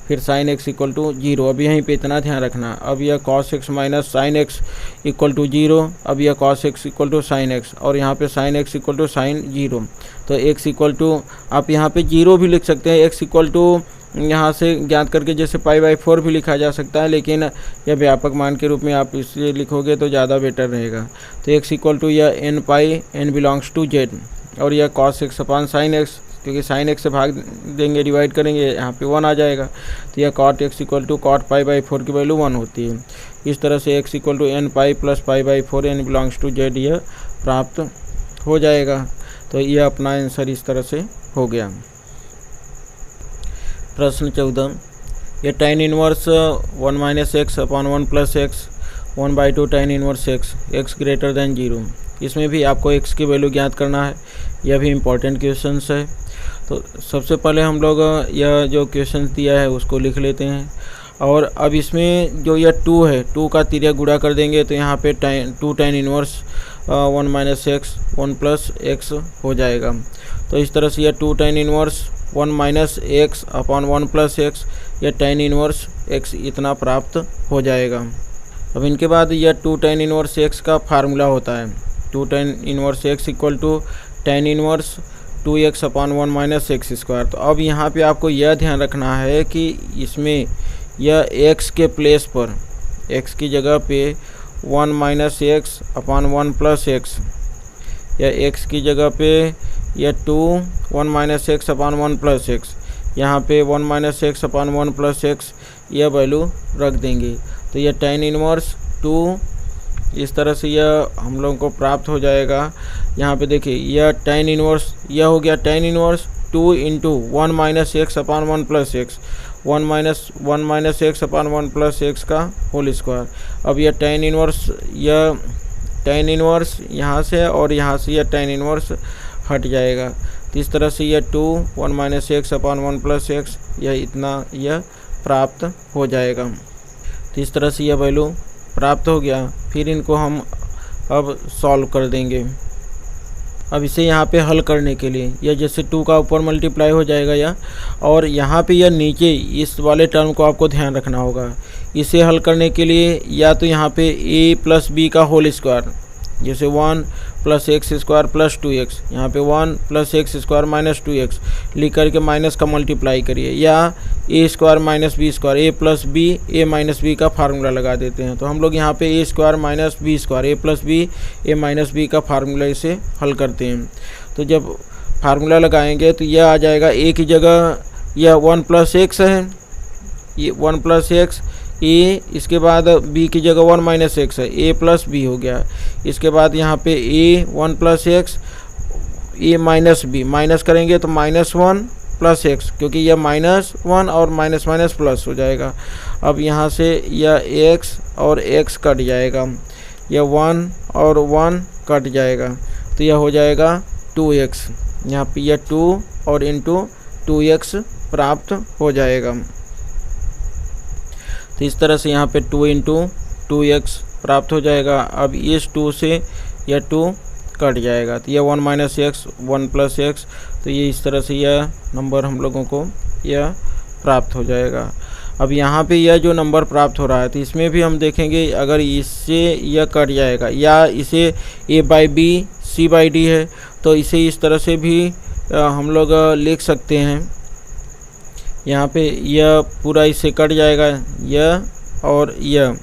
फिर साइन एक्स इक्वल टू 0। अब यहीं पे इतना ध्यान रखना। अब यह cos x minus sine x equal to 0। अब यह cos x equal to sine x और यहाँ पे sine x equal to sine 0 तो x इक्वल टू आप यहाँ पे 0 भी लिख सकते हैं। x इक्वल टू यहाँ से ज्ञात करके जैसे पाई बाई 4 भी लिखा जा सकता है लेकिन यह व्यापक मान के रूप में आप इसलिए लिखोगे तो ज़्यादा बेटर रहेगा। तो x इक्वल टू यह n pi n belongs to z और यह cos x upon sine x क्योंकि साइन एक्स से भाग देंगे डिवाइड करेंगे यहाँ पे 1 आ जाएगा तो यह cot x equal to cot pi by 4 की वैल्यू 1 होती है। इस तरह से x equal to n pi plus pi by 4 n belongs to z यह प्राप्त हो जाएगा। तो यह अपना आंसर इस तरह से हो गया। प्रश्न 14 यह tan inverse 1 minus x upon 1 plus x 1/2 tan inverse x greater than 0। इसमें भी आपको x की वैल्यू ज्ञात करना है। यह भी इम्पोर्टेंट क्वेश्चन है। तो सबसे पहले हम लोग यह जो क्वेश्चन दिया है उसको लिख लेते हैं और अब इसमें जो यह 2 है 2 का तिरिया गुणा कर देंगे तो यहाँ पे 2 tan inverse 1 minus x 1 plus x हो जाएगा। तो इस तरह से यह 2 tan inverse 1 minus x upon 1 plus x यह tan इनवर्स x इतना प्राप्त हो जाएगा। अब इनके बाद यह 2 tan इनवर्स x का फार्मूला होता है 2 tan inverse x equal to tan inverse 2x upon 1 minus x square. तो अब यहाँ पे आपको यह ध्यान रखना है कि इसमें यह x के प्लेस पर x की जगह पे 1 minus x upon 1 plus x या x की जगह पे यह 1 minus x upon 1 plus x यहाँ पे 1 minus x upon 1 plus x यह वैल्यू रख देंगे। तो यह tan इनवर्स 2 इस तरह से यह हम लोगों को प्राप्त हो जाएगा। यहाँ पे देखिए यह tan इनवर्स यह हो गया tan inverse 2 into 1 minus x upon 1 plus x 1 minus x upon 1 plus x का होल स्क्वायर। अब यह tan इनवर्स यहाँ से और यहाँ से यह tan इनवर्स हट जाएगा। तो इस तरह से यह 2 1 minus x upon 1 plus x यह इतना यह प्राप्त हो जाएगा। तो इस तरह से यह वैल्यू प्राप्त हो गया। फिर इनको हम अब सॉल्व कर देंगे। अब इसे यहाँ पे हल करने के लिए यह जैसे 2 का ऊपर मल्टीप्लाई हो जाएगा या, और यहाँ पे यह नीचे इस वाले टर्म को आपको ध्यान रखना होगा। इसे हल करने के लिए या तो यहाँ पे a प्लस बी का होल स्क्वायर, जैसे 1 plus x square plus 2x, यहाँ पे 1 plus x square minus 2x लिख करके माइनस का मल्टीप्लाई करिए, या ए square minus B square, A plus B A minus B का फार्मूला लगा देते हैं। तो हम लोग यहाँ पे ए square minus B square, A plus B A minus B का फार्मूला इसे हल करते हैं। तो जब फार्मूला लगाएंगे तो यह आ जाएगा, ए की जगह यह 1 प्लस एक्स है, ये 1 प्लस एक्स, ए इसके बाद बी की जगह 1 माइनस एक्स है, ए प्लस बी हो गया। इसके बाद यहाँ पे ए 1 प्लस एक्स, ए माइनस बी, माइनस करेंगे तो माइनस 1 प्लस एक्स, क्योंकि यह माइनस 1 और माइनस माइनस प्लस हो जाएगा। अब यहाँ से यह एक्स और एक्स कट जाएगा, यह 1 और 1 कट जाएगा, तो यह हो जाएगा 2x। यहाँ पे यह 2 और इंटू 2x प्राप्त हो जाएगा। तो इस तरह से यहाँ पे 2 इंटू 2x प्राप्त हो जाएगा। अब इस 2 से यह 2 कट जाएगा, तो यह 1 माइनस एक्स 1 प्लस एक्स, तो ये इस तरह से यह नंबर हम लोगों को यह प्राप्त हो जाएगा। अब यहाँ पे यह जो नंबर प्राप्त हो रहा है, तो इसमें भी हम देखेंगे अगर इससे यह कट जाएगा, या इसे a by B C by D है, तो इसे इस तरह से भी हम लोग लिख सकते हैं। यहाँ पे यह पूरा इससे कट जाएगा, यह और यह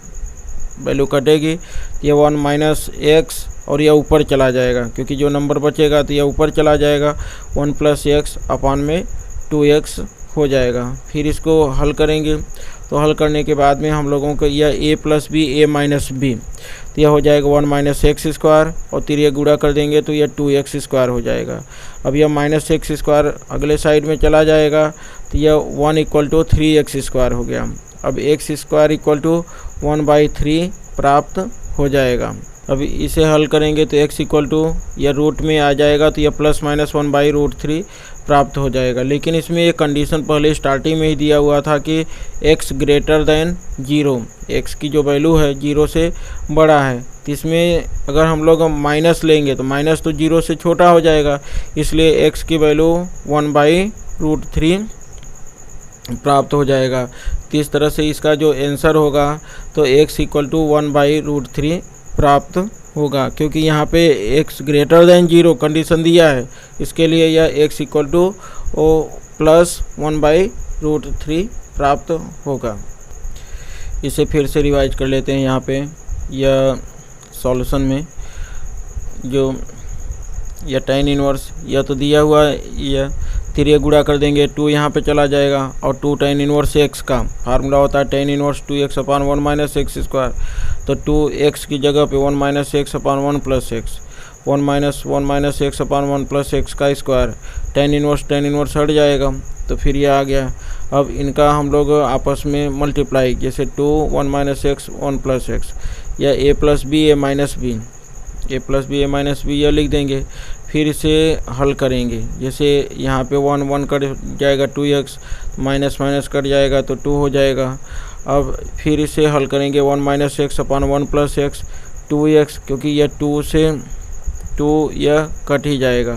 वैल्यू कटेगी, यह 1 माइनस एक्स और यह ऊपर चला जाएगा, क्योंकि जो नंबर बचेगा तो यह ऊपर चला जाएगा, 1 प्लस एक्स अपान में 2x हो जाएगा। फिर इसको हल करेंगे, तो हल करने के बाद में हम लोगों को यह a plus B A minus B, तो यह हो जाएगा 1 माइनस एक्स स्क्वायर, और फिर यह गुणा कर देंगे तो यह 2x स्क्वायर हो जाएगा। अब यह माइनस एक्स स्क्वायर अगले साइड में चला जाएगा, तो यह 1 इक्वल टू 3x स्क्वायर हो गया। अब एक्स स्क्वायर इक्वल टू 1/3 प्राप्त हो जाएगा। अब इसे हल करेंगे तो x इक्वल टू यह रूट में आ जाएगा, तो यह प्लस माइनस 1/√3 प्राप्त हो जाएगा। लेकिन इसमें एक कंडीशन पहले स्टार्टिंग में ही दिया हुआ था कि x ग्रेटर देन 0, x की जो वैल्यू है 0 से बड़ा है। तो इसमें अगर हम लोग माइनस लेंगे तो माइनस तो 0 से छोटा हो जाएगा, इसलिए x की वैल्यू 1/√3 प्राप्त हो जाएगा। तो इस तरह से इसका जो आंसर होगा तो x इक्वल टू 1/√3 प्राप्त होगा, क्योंकि यहाँ पे x ग्रेटर देन 0 कंडीशन दिया है, इसके लिए यह x इक्वल टू प्लस 1/√3 प्राप्त होगा। इसे फिर से रिवाइज कर लेते हैं। यहाँ पे यह सॉल्यूशन में जो यह tan इनवर्स यह तो दिया हुआ है, यह 3 गुणा कर देंगे, 2 यहाँ पे चला जाएगा, और 2 tan इनवर्स x का फार्मूला होता है tan inverse 2x upon 1 minus x square. तो 2x की जगह पे 1 माइनस एक्स अपान 1 प्लस एक्स, 1 माइनस एक्स अपान 1 प्लस एक्स का स्क्वायर, tan इनवर्स हट जाएगा, तो फिर यह आ गया। अब इनका हम लोग आपस में मल्टीप्लाई, जैसे 2 1 माइनस एक्स 1 प्लस एक्स, या a plus B A minus B, a plus B A minus B यह लिख देंगे। फिर इसे हल करेंगे, जैसे यहाँ पे 1 1 कट जाएगा, 2x माइनस माइनस कट जाएगा तो 2 हो जाएगा। अब फिर इसे हल करेंगे, 1 माइनस एक्स अपान 1 प्लस एक्स 2x, क्योंकि यह 2 से 2 यह कट ही जाएगा,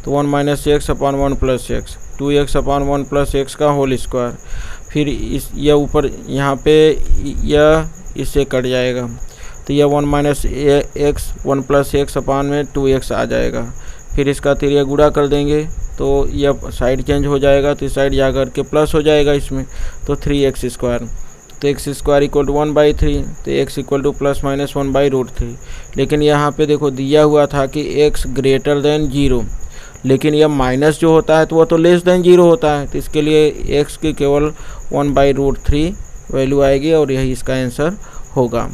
तो 1 माइनस एक्स अपान 1 plus x 2x upon 1 plus x का होल स्क्वायर। फिर इस यह ऊपर यहाँ पे यह इससे कट जाएगा, तो यह 1 माइनस एक्स 1 प्लस एक्स अपान में 2x आ जाएगा। फिर इसका 3 गुणा कर देंगे तो यह साइड चेंज हो जाएगा, तो इस साइड जा कर के प्लस हो जाएगा इसमें, तो 3x स्क्वायर, तो x स्क्वायर इक्वल टू 1/3, तो x equal two plus minus 1/√3। लेकिन यहाँ पे देखो दिया हुआ था कि x ग्रेटर देन 0, लेकिन यह माइनस जो होता है तो वह तो लेस देन 0 होता है, तो इसके लिए x की केवल 1/√3 वैल्यू आएगी, और यही इसका आंसर होगा।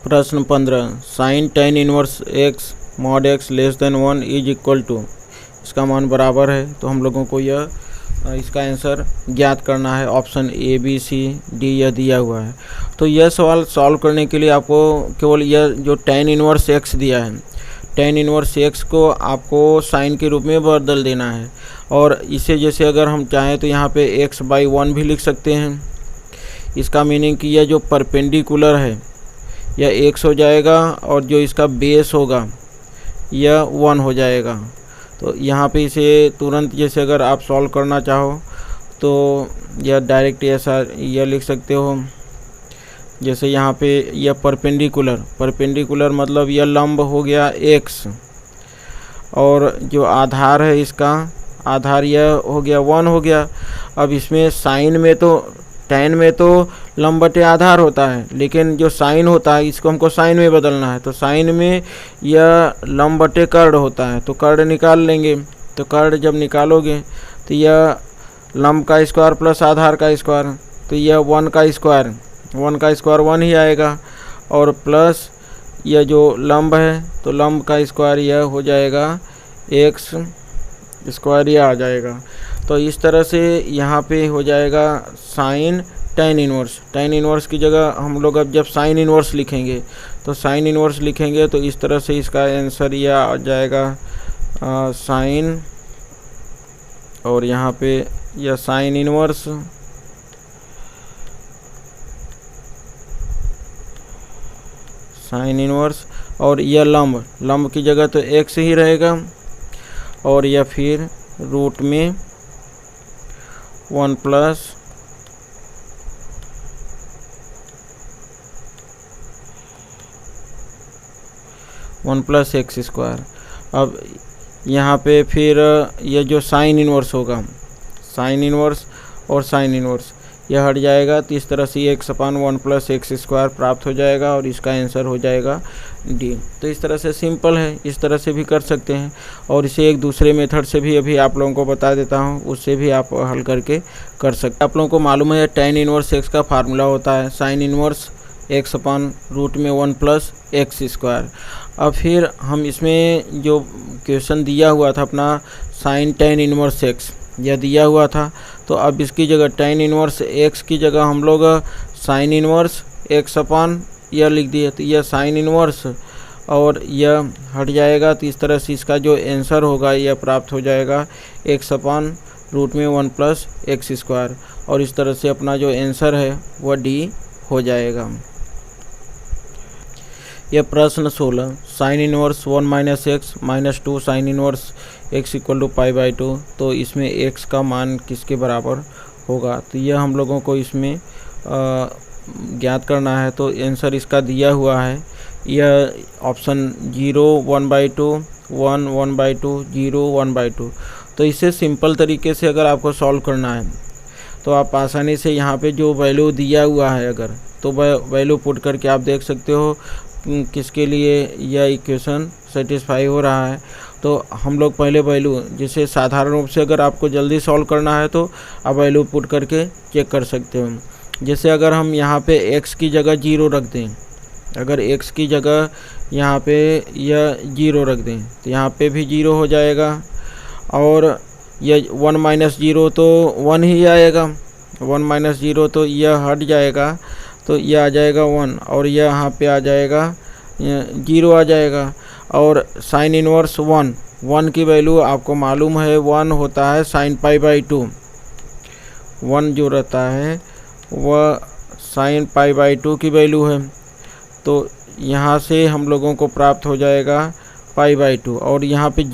प्रश्न 15, sine tan inverse x mod x less than 1 is equal to, इसका मान बराबर है, तो हम लोगों को यह इसका आंसर ज्ञात करना है। Option A B C D यह दिया हुआ है। तो यह सवाल सॉल्व करने के लिए आपको केवल यह जो tan इनवर्स x दिया है, tan इनवर्स x को आपको साइन के रूप में बदल देना है, और इसे जैसे अगर हम चाहें तो यहाँ पे x/1 भी लिख सकते हैं। इसका मीनिंग कि यह जो परपेंडिकुलर है, यह x हो जाएगा और जो इसका बेस होगा यह 1 हो जाएगा। तो यहाँ पे इसे तुरंत जैसे अगर आप सॉल्व करना चाहो तो यह डायरेक्ट ऐसा यह लिख सकते हो, जैसे यहाँ पे यह परपेंडिकुलर मतलब यह लंब हो गया x और जो आधार है इसका आधार यह हो गया 1 हो गया। अब इसमें साइन में तो tan में तो लंब बटे आधार होता है, लेकिन जो साइन होता है इसको हमको साइन में बदलना है। तो साइन में यह लंब बटे कर्ण होता है, तो कर्ण निकाल लेंगे। तो कर्ण जब निकालोगे तो यह लंब का स्क्वायर प्लस आधार का स्क्वायर, तो यह 1 का स्क्वायर 1 ही आएगा और प्लस यह जो लंब है तो लंब का स्क्वायर यह हो जाएगा x स्क्वायर, यह आ जाएगा। तो इस तरह से यहाँ पे हो जाएगा साइन tan इनवर्स की जगह हम लोग अब जब साइन इनवर्स लिखेंगे तो साइन इनवर्स लिखेंगे तो इस तरह से इसका आंसर यह आ जाएगा साइन, और यहाँ पे यह साइन इनवर्स और यह लंब की जगह तो x ही रहेगा और यह फिर रूट में 1 प्लस एक्स स्क्वायर। अब यहाँ पे फिर ये जो साइन इनवर्स होगा, साइन इनवर्स और साइन इनवर्स यह हट जाएगा, तो इस तरह से x/1 प्लस एक्स स्क्वायर प्राप्त हो जाएगा और इसका आंसर हो जाएगा डी। तो इस तरह से सिंपल है, इस तरह से भी कर सकते हैं और इसे एक दूसरे मेथड से भी अभी आप लोगों को बता देता हूं, उससे भी आप हल करके कर सकते हैं। आप लोगों को मालूम है tan इनवर्स x का फार्मूला होता है sine inverse x/√1 plus x square. अब फिर हम इसमें जो क्वेश्चन दिया हुआ था अपना साइन tan इनवर्स x यह दिया हुआ था, तो अब इसकी जगह tan इनवर्स x की जगह हम लोग साइन इनवर्स x/ यह लिख दिए, तो यह साइन इनवर्स और यह हट जाएगा। तो इस तरह से इसका जो आंसर होगा यह प्राप्त हो जाएगा x/√1 प्लस एक्स स्क्वायर, और इस तरह से अपना जो आंसर है वह डी हो जाएगा। यह प्रश्न 16 sine inverse 1 minus x minus 2 sine inverse x = π/2, तो इसमें x का मान किसके बराबर होगा, तो यह हम लोगों को इसमें ज्ञात करना है। तो आंसर इसका दिया हुआ है, यह ऑप्शन 0 1/2 1 1/2 0 1/2। तो इसे सिंपल तरीके से अगर आपको सॉल्व करना है तो आप आसानी से यहाँ पे जो वैल्यू दिया हुआ है अगर तो वैल्यू पुट करके आप देख सकते हो किसके लिए यह इक्वेशन सेटिस्फाई हो रहा है। तो हम लोग पहले वैल्यू जिसे साधारण रूप से अगर आपको जल्दी सॉल्व करना है तो आप वैल्यू पुट करके चेक कर सकते हो। जैसे अगर हम यहाँ पे x की जगह 0 रख दें, अगर x की जगह यहाँ पे यह 0 रख दें तो यहाँ पे भी 0 हो जाएगा, और यह 1 माइनस 0 तो 1 ही आएगा, 1 माइनस 0 तो यह हट जाएगा, तो यह आ जाएगा 1 और यह यहाँ पे आ जाएगा 0 आ जाएगा। और साइन इनवर्स 1 की वैल्यू आपको मालूम है 1 होता है साइन π/2, 1 जो रहता है वह साइन π/2 की वैल्यू है। तो यहाँ से हम लोगों को प्राप्त हो जाएगा π/2, और यहाँ पे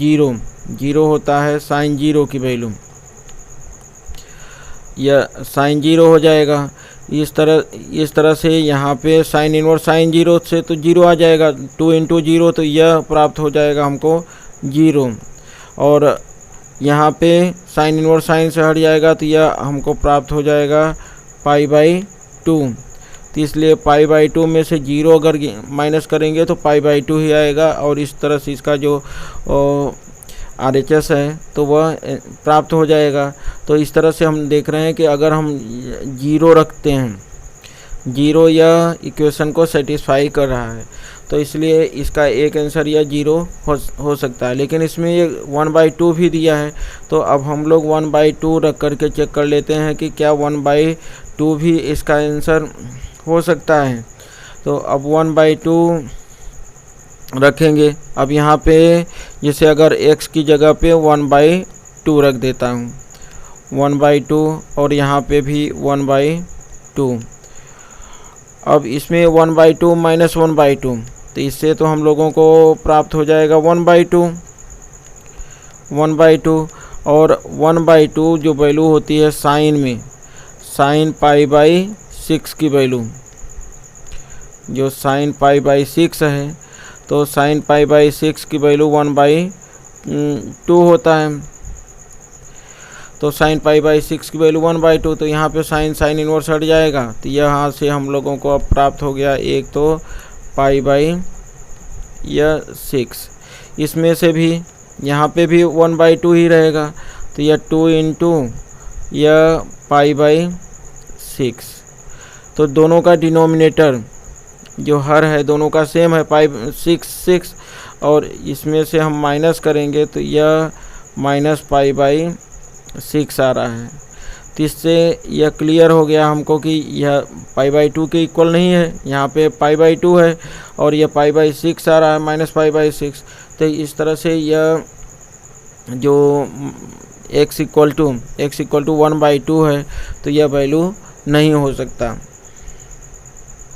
0 होता है साइन 0 की वैल्यू, यह साइन 0 हो जाएगा। इस तरह से यहाँ पे साइन इनवर्स साइन 0 से तो 0 आ जाएगा, 2 × 0 तो यह प्राप्त हो जाएगा हमको 0, और यहाँ पे साइन इनवर्स साइन से हट जाएगा तो यह हमको प्राप्त हो जाएगा π/2। तो इसलिए π/2 में से 0 अगर माइनस करेंगे तो π/2 ही आएगा, और इस तरह से इसका जो RHS है तो वह प्राप्त हो जाएगा। तो इस तरह से हम देख रहे हैं कि अगर हम 0 रखते हैं, 0 यह इक्वेशन को सेटिस्फाई कर रहा है, तो इसलिए इसका एक आंसर यह 0 हो सकता है। लेकिन इसमें ये 1/2 भी दिया है, तो अब हम लोग 1/2 रख करके चेक कर लेते हैं कि क्या 1/2 भी इसका आंसर हो सकता है। तो अब 1/2 रखेंगे। अब यहाँ पे जैसे अगर x की जगह पे 1/2 रख देता हूँ, 1/2, और यहाँ पे भी 1/2, अब इसमें 1/2 माइनस 1/2, तो इससे तो हम लोगों को प्राप्त हो जाएगा 1/2 और 1/2 जो वैल्यू होती है साइन में, साइन π/6 की वैल्यू, जो साइन π/6 है, तो साइन π/6 की वैल्यू 1/2 होता है। तो साइन π/6 की वैल्यू 1/2, तो यहाँ पे साइन इनवर्स हट जाएगा, तो यहाँ से हम लोगों को अब प्राप्त हो गया एक तो π/6, इसमें से भी यहाँ पे भी 1/2 ही रहेगा, तो यह 2 इंटू यह π/6, तो दोनों का डिनोमिनेटर जो हर है दोनों का सेम है π/6, और इसमें से हम माइनस करेंगे तो यह माइनस π/6 आ रहा है। तो इससे यह क्लियर हो गया हमको कि यह π/2 के इक्वल नहीं है, यहाँ पे π/2 है और यह π/6 आ रहा है, माइनस π/6। तो इस तरह से यह जो x इक्वल टू 1/2 है, तो यह वैल्यू नहीं हो सकता।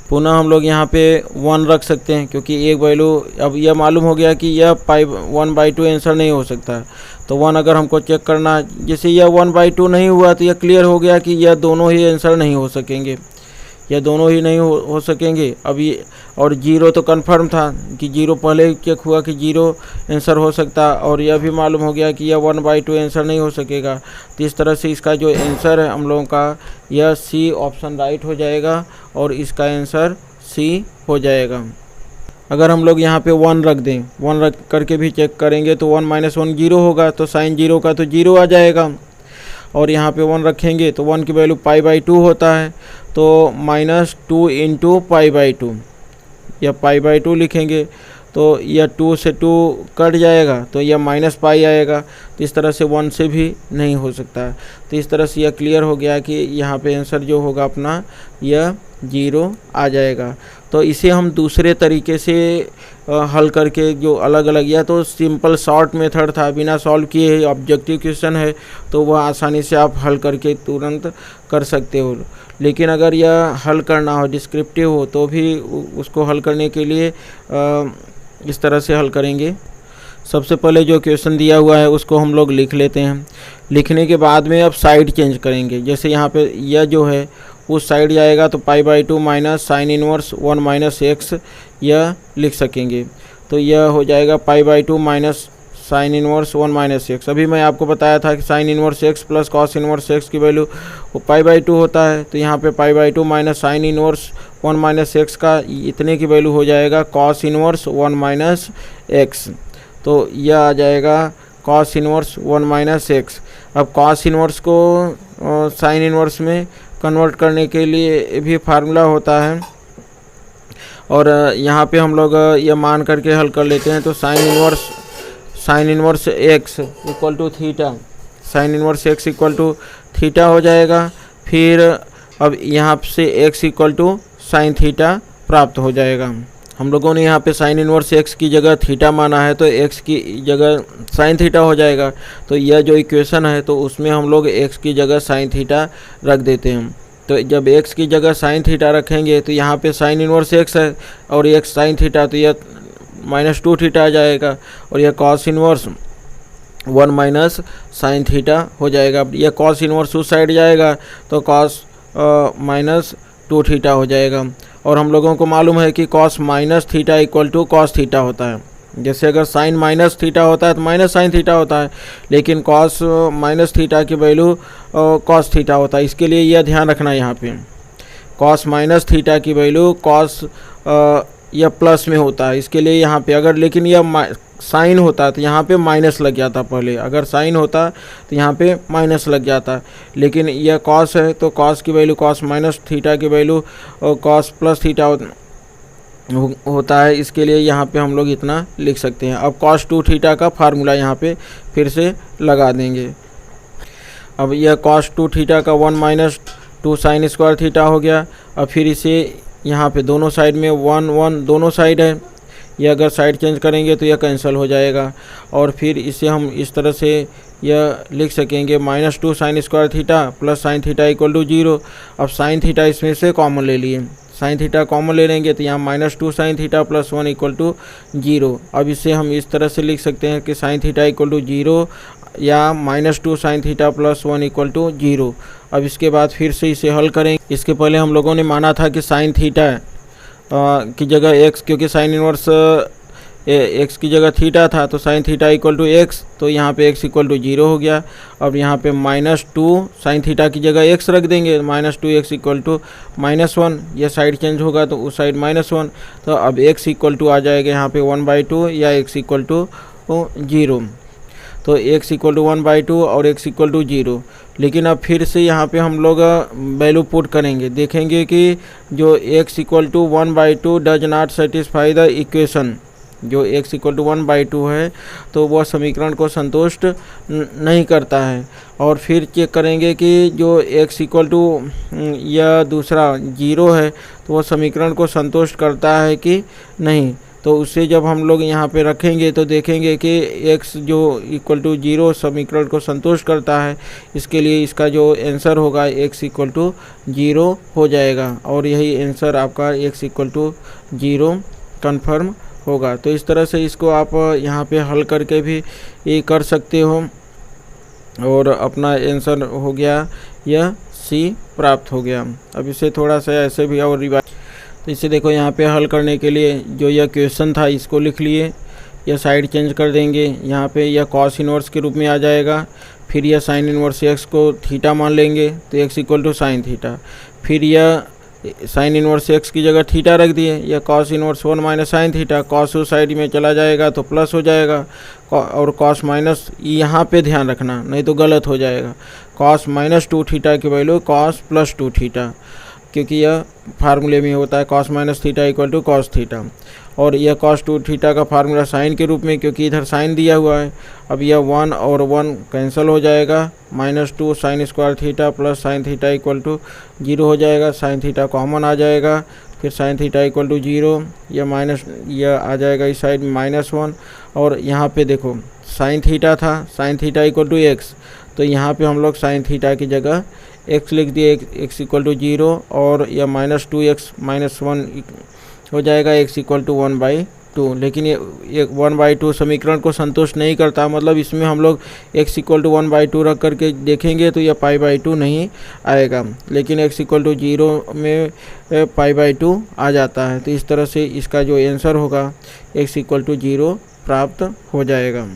पुनः हम लोग यहाँ पे 1 रख सकते हैं, क्योंकि एक वैल्यू, अब यह मालूम हो गया कि यह 1/2 आंसर नहीं हो सकता। तो 1 अगर हमको चेक करना, जैसे यह 1/2 नहीं हुआ तो यह क्लियर हो गया कि यह दोनों ही आंसर नहीं हो सकेंगे, यह दोनों ही नहीं हो सकेंगे। अब ये और 0 तो कंफर्म था कि 0 पहले ही चेक हुआ कि 0 आंसर हो सकता, और यह भी मालूम हो गया कि यह 1/2 आंसर नहीं हो सकेगा। तो इस तरह से इसका जो आंसर है हम लोगों का, यह सी ऑप्शन राइट हो जाएगा और इसका आंसर सी हो जाएगा। अगर हम लोग यहाँ पे 1 रख दें, 1 रख करके भी चेक करेंगे तो 1 - 1 0 होगा, तो साइन 0 का तो 0 आ जाएगा। और यहाँ पे 1 रखेंगे तो 1 की वैल्यू π/2 होता है, तो -2 इंटू π/2, या π/2 लिखेंगे तो यह 2 से 2 कट जाएगा, तो यह -π आएगा। तो इस तरह से 1 से भी नहीं हो सकता। तो इस तरह से यह क्लियर हो गया कि यहाँ पे आंसर जो होगा अपना यह 0 आ जाएगा। तो इसे हम दूसरे तरीके से हल करके, जो अलग अलग, या तो सिंपल शॉर्ट मेथड था बिना सॉल्व किए, ऑब्जेक्टिव क्वेश्चन है तो वह आसानी से आप हल करके तुरंत कर सकते हो। लेकिन अगर यह हल करना हो, डिस्क्रिप्टिव हो, तो भी उसको हल करने के लिए इस तरह से हल करेंगे। सबसे पहले जो क्वेश्चन दिया हुआ है उसको हम लोग लिख लेते हैं। लिखने के बाद में अब साइड चेंज करेंगे। जैसे यहाँ पे यह जो है उस साइड जाएगा तो π/2 माइनस साइन इनवर्स 1 - x यह लिख सकेंगे। तो यह हो जाएगा π/2 माइनस साइन इनवर्स 1 - x। अभी मैं आपको बताया था कि sign inverse x plus cos inverse x की वैल्यू π/2 होता है। तो यहाँ पे π/2 माइनस साइन इनवर्स 1 - x का इतने की वैल्यू हो जाएगा कॉस इनवर्स 1 - x। तो यह आ जाएगा कॉस इनवर्स 1 - x। अब कॉस इनवर्स को साइन इनवर्स में कन्वर्ट करने के लिए भी फार्मूला होता है, और यहाँ पे हम लोग यह मान करके हल कर लेते हैं। तो sine inverse x equal to theta, sine inverse x equal to theta हो जाएगा। फिर अब यहाँ से x equal to sine theta प्राप्त हो जाएगा। हम लोगों ने यहाँ पे साइन इनवर्स x की जगह थीटा माना है, तो x की जगह साइन थीटा हो जाएगा। तो यह जो इक्वेशन है तो उसमें हम लोग x की जगह साइन थीटा रख देते हैं। तो जब x की जगह साइन थीटा रखेंगे तो यहाँ पे साइन इनवर्स x है और x साइन थीटा, तो यह -2 थीटा आ जाएगा, और यह कॉस इनवर्स 1 - साइन थीटा हो जाएगा। यह कॉस इनवर्स उस साइड जाएगा तो कॉस -2 थीटा हो जाएगा। और हम लोगों को मालूम है कि cos minus theta equal to cos theta होता है। जैसे अगर साइन माइनस थीटा होता है तो माइनस साइन थीटा होता है, लेकिन कॉस माइनस थीटा की वैल्यू कॉस थीटा होता है। इसके लिए यह ध्यान रखना, यहाँ पे कॉस माइनस थीटा की वैल्यू कॉस यह प्लस में होता है। इसके लिए यहाँ पे अगर, लेकिन यह साइन होता तो यहाँ पे माइनस लग जाता पहले, अगर साइन होता तो यहाँ पे माइनस लग जाता, लेकिन यह कॉस है तो कॉस की वैल्यू कॉस माइनस थीटा की वैल्यू कॉस प्लस थीटा होता है। इसके लिए यहाँ पे हम लोग इतना लिख सकते हैं। अब cos 2 थीटा का फार्मूला यहाँ पे फिर से लगा देंगे। अब यह cos 2 थीटा का 1 - 2 साइन स्क्वायर थीटा हो गया। अब फिर इसे यहाँ पे दोनों साइड में 1 दोनों साइड है, यह अगर साइड चेंज करेंगे तो यह कैंसिल हो जाएगा। और फिर इसे हम इस तरह से यह लिख सकेंगे -2 sine square theta plus sine theta equal to 0। अब साइन थीटा इसमें से कॉमन ले लिए, साइन थीटा कॉमन ले लेंगे तो यहाँ -2 sine theta plus 1 equal to 0। अब इसे हम इस तरह से लिख सकते हैं कि साइन थीटा इक्वल टू 0 या -2 sine theta plus 1 equal to 0। अब इसके बाद फिर से इसे हल करेंगे। इसके पहले हम लोगों ने माना था कि साइन थीटा की जगह x, क्योंकि साइन इनवर्स x की जगह थीटा था तो sine theta equal to x, तो यहाँ पे x इक्वल टू 0 हो गया। अब यहाँ पे -2 साइन थीटा की जगह x रख देंगे, -2x इक्वल टू -1, यह साइड चेंज होगा तो उस साइड -1, तो अब x इक्वल टू आ जाएगा यहाँ पे 1/2 या x इक्वल टू 0। तो x इक्वल टू 1/2 और x इक्वल टू 0। लेकिन अब फिर से यहाँ पे हम लोग वैल्यू पुट करेंगे, देखेंगे कि जो x equal to 1/2 does not satisfy the equation, जो x इक्वल टू 1/2 है तो वह समीकरण को संतुष्ट नहीं करता है। और फिर चेक करेंगे कि जो x इक्वल टू या दूसरा 0 है तो वह समीकरण को संतुष्ट करता है कि नहीं। तो उससे जब हम लोग यहाँ पे रखेंगे तो देखेंगे कि x जो इक्वल टू 0 समीकरण को संतुष्ट करता है, इसके लिए इसका जो आंसर होगा x इक्वल टू 0 हो जाएगा और यही आंसर आपका x इक्वल टू 0 कन्फर्म होगा। तो इस तरह से इसको आप यहाँ पे हल करके भी ये कर सकते हो और अपना आंसर हो गया, यह C प्राप्त हो गया। अब इसे थोड़ा सा ऐसे भी और रिवाइज, तो इसे देखो यहाँ पे हल करने के लिए जो यह क्वेश्चन था इसको लिख लिए, यह साइड चेंज कर देंगे, यहाँ पे यह कॉस इनवर्स के रूप में आ जाएगा। फिर यह साइन इनवर्स x को थीटा मान लेंगे तो x equal to sine theta. फिर यह साइन इनवर्स x की जगह थीटा रख दिए, यह cos inverse 1 minus sine theta, cos उस साइड में चला जाएगा तो प्लस हो जाएगा, और कॉस माइनस यहाँ पे ध्यान रखना नहीं तो गलत हो जाएगा। कॉस -2 थीटा की वैल्यू कॉस प्लस 2 थीटा, क्योंकि यह फार्मूले में होता है cos minus theta equal to cos theta. और यह कॉस 2 थीटा का फार्मूला साइन के रूप में, क्योंकि इधर साइन दिया हुआ है। अब यह 1 और 1 कैंसिल हो जाएगा, -2 sine square theta plus sine theta equal to 0 हो जाएगा, साइन थीटा कॉमन आ जाएगा, फिर साइन थीटा इक्वल टू 0, यह आ जाएगा इस साइड में -1। और यहाँ पे देखो साइन थीटा था, sine theta equal to x, तो यहाँ पे हम लोग साइन थीटा की जगह x लिख दिए, x इक्वल टू 0, और यह -2x -1 हो जाएगा, x इक्वल टू 1/2। लेकिन ये 1/2 समीकरण को संतुष्ट नहीं करता, मतलब इसमें हम लोग x इक्वल टू 1/2 रख करके देखेंगे तो यह π/2 नहीं आएगा, लेकिन x इक्वल टू 0 में π/2 आ जाता है। तो इस तरह से इसका जो आंसर होगा x इक्वल टू 0 प्राप्त हो जाएगा।